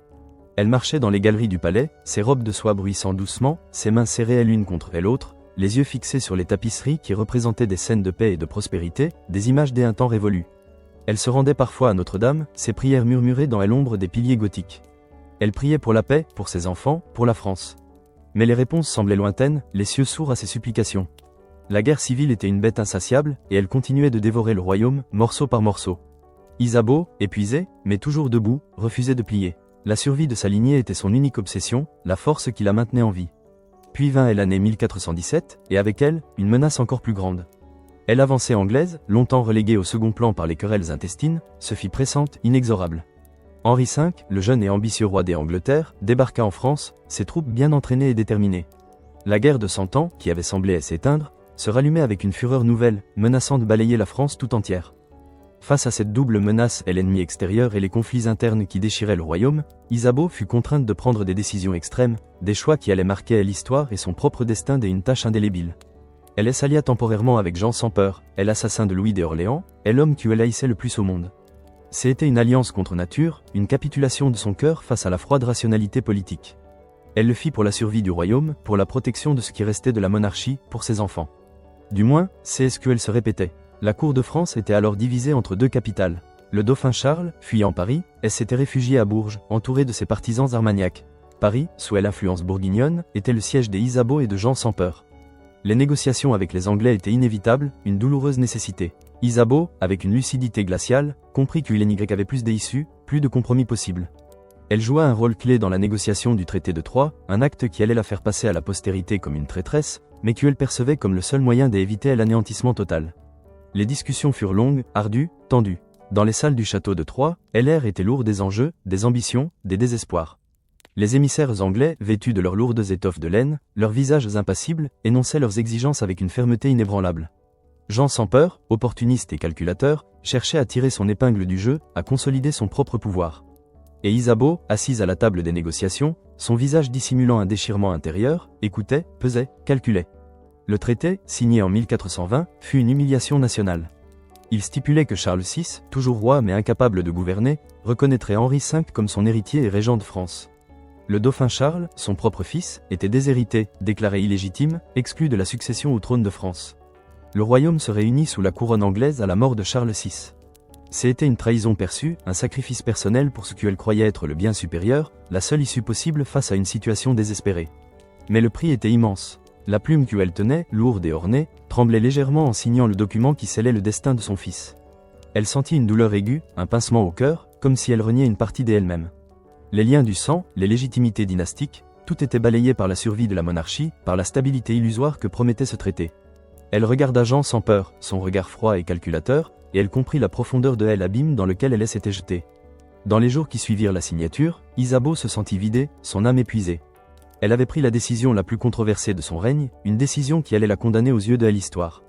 Elle marchait dans les galeries du palais, ses robes de soie bruissant doucement, ses mains serrées l'une contre l'autre, les yeux fixés sur les tapisseries qui représentaient des scènes de paix et de prospérité, des images d'un temps révolu. Elle se rendait parfois à Notre-Dame, ses prières murmurées dans l'ombre des piliers gothiques. Elle priait pour la paix, pour ses enfants, pour la France. Mais les réponses semblaient lointaines, les cieux sourds à ses supplications. La guerre civile était une bête insatiable, et elle continuait de dévorer le royaume, morceau par morceau. Isabeau, épuisé, mais toujours debout, refusait de plier. La survie de sa lignée était son unique obsession, la force qui la maintenait en vie. Puis vint l'année 1417, et avec elle, une menace encore plus grande. Elle avancée anglaise, longtemps reléguée au second plan par les querelles intestines, se fit pressante, inexorable. Henri V, le jeune et ambitieux roi d'Angleterre, débarqua en France, ses troupes bien entraînées et déterminées. La guerre de 100 ans, qui avait semblé s'éteindre, se rallumait avec une fureur nouvelle, menaçant de balayer la France tout entière. Face à cette double menace et l'ennemi extérieur et les conflits internes qui déchiraient le royaume, Isabeau fut contrainte de prendre des décisions extrêmes, des choix qui allaient marquer l'histoire et son propre destin d'une tâche indélébile. Elle s'allia temporairement avec Jean sans peur, l'assassin de Louis d'Orléans, l'homme qui elle haïssait le plus au monde. C'était une alliance contre nature, une capitulation de son cœur face à la froide rationalité politique. Elle le fit pour la survie du royaume, pour la protection de ce qui restait de la monarchie, pour ses enfants. Du moins, c'est ce qu'elle se répétait. La cour de France était alors divisée entre deux capitales. Le dauphin Charles, fuyant Paris, s'était réfugié à Bourges, entouré de ses partisans armagnacs. Paris, sous l'influence bourguignonne, était le siège des Isabeau et de Jean sans peur. Les négociations avec les Anglais étaient inévitables, une douloureuse nécessité. Isabeau, avec une lucidité glaciale, comprit qu'il n'y avait plus d'issue, plus de compromis possible. Elle joua un rôle clé dans la négociation du traité de Troyes, un acte qui allait la faire passer à la postérité comme une traîtresse, mais qu'elle percevait comme le seul moyen d'éviter l'anéantissement total. Les discussions furent longues, ardues, tendues. Dans les salles du château de Troyes, l'air était lourd des enjeux, des ambitions, des désespoirs. Les émissaires anglais, vêtus de leurs lourdes étoffes de laine, leurs visages impassibles, énonçaient leurs exigences avec une fermeté inébranlable. Jean sans peur, opportuniste et calculateur, cherchait à tirer son épingle du jeu, à consolider son propre pouvoir. Et Isabeau, assise à la table des négociations, son visage dissimulant un déchirement intérieur, écoutait, pesait, calculait. Le traité, signé en 1420, fut une humiliation nationale. Il stipulait que Charles VI, toujours roi mais incapable de gouverner, reconnaîtrait Henri V comme son héritier et régent de France. Le dauphin Charles, son propre fils, était déshérité, déclaré illégitime, exclu de la succession au trône de France. Le royaume se réunit sous la couronne anglaise à la mort de Charles VI. C'était une trahison perçue, un sacrifice personnel pour ce qu'elle croyait être le bien supérieur, la seule issue possible face à une situation désespérée. Mais le prix était immense. La plume qu'elle tenait, lourde et ornée, tremblait légèrement en signant le document qui scellait le destin de son fils. Elle sentit une douleur aiguë, un pincement au cœur, comme si elle reniait une partie d'elle-même. Les liens du sang, les légitimités dynastiques, tout était balayé par la survie de la monarchie, par la stabilité illusoire que promettait ce traité. Elle regarda Jean sans peur, son regard froid et calculateur, et elle comprit la profondeur de l'abîme dans lequel elle s'était jetée. Dans les jours qui suivirent la signature, Isabeau se sentit vidée, son âme épuisée. Elle avait pris la décision la plus controversée de son règne, une décision qui allait la condamner aux yeux de l'histoire.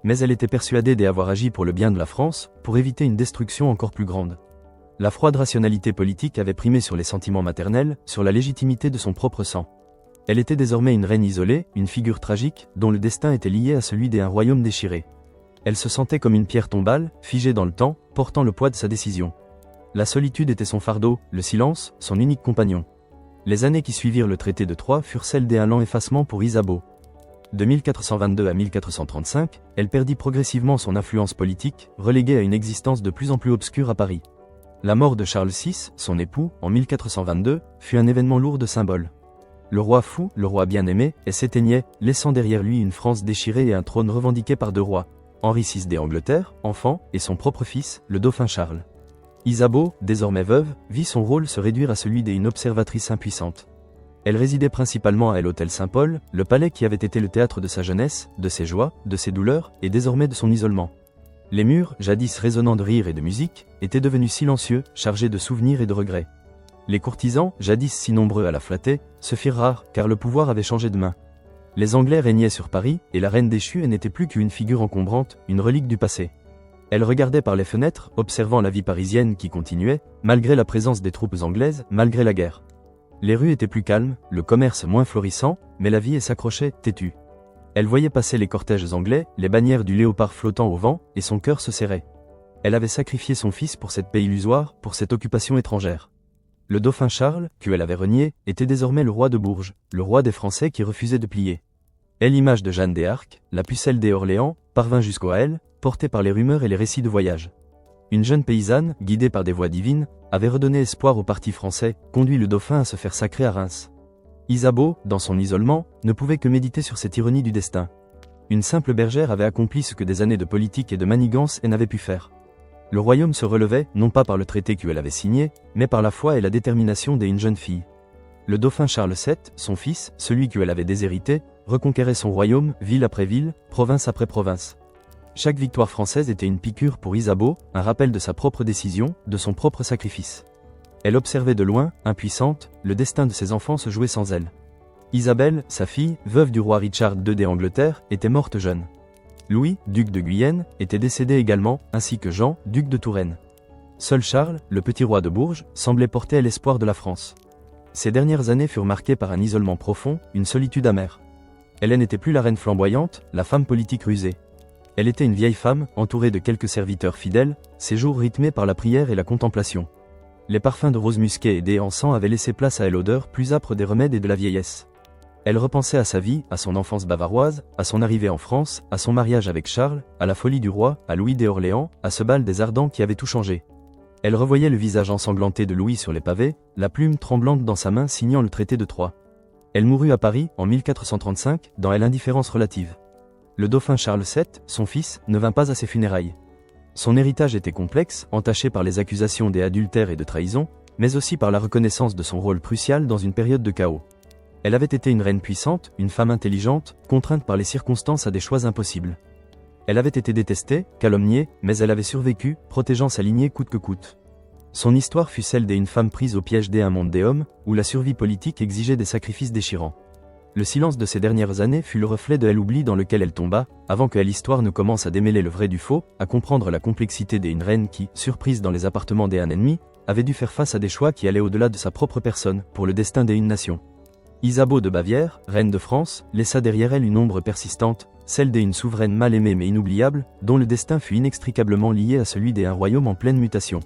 Mais elle était persuadée d'y avoir agi pour le bien de la France, pour éviter une destruction encore plus grande. La froide rationalité politique avait primé sur les sentiments maternels, sur la légitimité de son propre sang. Elle était désormais une reine isolée, une figure tragique, dont le destin était lié à celui d'un royaume déchiré. Elle se sentait comme une pierre tombale, figée dans le temps, portant le poids de sa décision. La solitude était son fardeau, le silence, son unique compagnon. Les années qui suivirent le traité de Troyes furent celles d'un lent effacement pour Isabeau. De 1422 à 1435, elle perdit progressivement son influence politique, reléguée à une existence de plus en plus obscure à Paris. La mort de Charles VI, son époux, en 1422, fut un événement lourd de symboles. Le roi fou, le roi bien-aimé, s'éteignait, laissant derrière lui une France déchirée et un trône revendiqué par deux rois, Henri VI d'Angleterre, enfant, et son propre fils, le dauphin Charles. Isabeau, désormais veuve, vit son rôle se réduire à celui d'une observatrice impuissante. Elle résidait principalement à l'hôtel Saint-Paul, le palais qui avait été le théâtre de sa jeunesse, de ses joies, de ses douleurs, et désormais de son isolement. Les murs, jadis résonnants de rire et de musique, étaient devenus silencieux, chargés de souvenirs et de regrets. Les courtisans, jadis si nombreux à la flatter, se firent rares, car le pouvoir avait changé de main. Les Anglais régnaient sur Paris, et la reine déchue n'était plus qu'une figure encombrante, une relique du passé. Elle regardait par les fenêtres, observant la vie parisienne qui continuait, malgré la présence des troupes anglaises, malgré la guerre. Les rues étaient plus calmes, le commerce moins florissant, mais la vie s'accrochait, têtue. Elle voyait passer les cortèges anglais, les bannières du léopard flottant au vent, et son cœur se serrait. Elle avait sacrifié son fils pour cette paix illusoire, pour cette occupation étrangère. Le dauphin Charles, qu'elle avait renié, était désormais le roi de Bourges, le roi des Français qui refusait de plier. Et l'image de Jeanne d'Arc, la pucelle des Orléans, parvint jusqu'à elle, portée par les rumeurs et les récits de voyage. Une jeune paysanne, guidée par des voix divines, avait redonné espoir au parti français, conduit le dauphin à se faire sacrer à Reims. Isabeau, dans son isolement, ne pouvait que méditer sur cette ironie du destin. Une simple bergère avait accompli ce que des années de politique et de manigance n'avaient pu faire. Le royaume se relevait, non pas par le traité qu'elle avait signé, mais par la foi et la détermination d'une jeune fille. Le dauphin Charles VII, son fils, celui qu'elle avait déshérité, reconquérait son royaume, ville après ville, province après province. Chaque victoire française était une piqûre pour Isabeau, un rappel de sa propre décision, de son propre sacrifice. Elle observait de loin, impuissante, le destin de ses enfants se jouer sans elle. Isabelle, sa fille, veuve du roi Richard II d'Angleterre, était morte jeune. Louis, duc de Guyenne, était décédé également, ainsi que Jean, duc de Touraine. Seul Charles, le petit roi de Bourges, semblait porter l'espoir de la France. Ces dernières années furent marquées par un isolement profond, une solitude amère. Elle n'était plus la reine flamboyante, la femme politique rusée. Elle était une vieille femme, entourée de quelques serviteurs fidèles, ses jours rythmés par la prière et la contemplation. Les parfums de rose musquée et d'encens avaient laissé place à l'odeur plus âpre des remèdes et de la vieillesse. Elle repensait à sa vie, à son enfance bavaroise, à son arrivée en France, à son mariage avec Charles, à la folie du roi, à Louis d'Orléans, à ce bal des Ardents qui avait tout changé. Elle revoyait le visage ensanglanté de Louis sur les pavés, la plume tremblante dans sa main signant le traité de Troyes. Elle mourut à Paris, en 1435, dans l'indifférence relative. Le dauphin Charles VII, son fils, ne vint pas à ses funérailles. Son héritage était complexe, entaché par les accusations d'adultère et de trahison, mais aussi par la reconnaissance de son rôle crucial dans une période de chaos. Elle avait été une reine puissante, une femme intelligente, contrainte par les circonstances à des choix impossibles. Elle avait été détestée, calomniée, mais elle avait survécu, protégeant sa lignée coûte que coûte. Son histoire fut celle d'une femme prise au piège d'un monde des hommes, où la survie politique exigeait des sacrifices déchirants. Le silence de ces dernières années fut le reflet de l'oubli dans lequel elle tomba, avant que l'histoire ne commence à démêler le vrai du faux, à comprendre la complexité d'une reine qui, surprise dans les appartements d'un ennemi, avait dû faire face à des choix qui allaient au-delà de sa propre personne, pour le destin d'une nation. Isabeau de Bavière, reine de France, laissa derrière elle une ombre persistante, celle d'une souveraine mal aimée mais inoubliable, dont le destin fut inextricablement lié à celui d'un royaume en pleine mutation.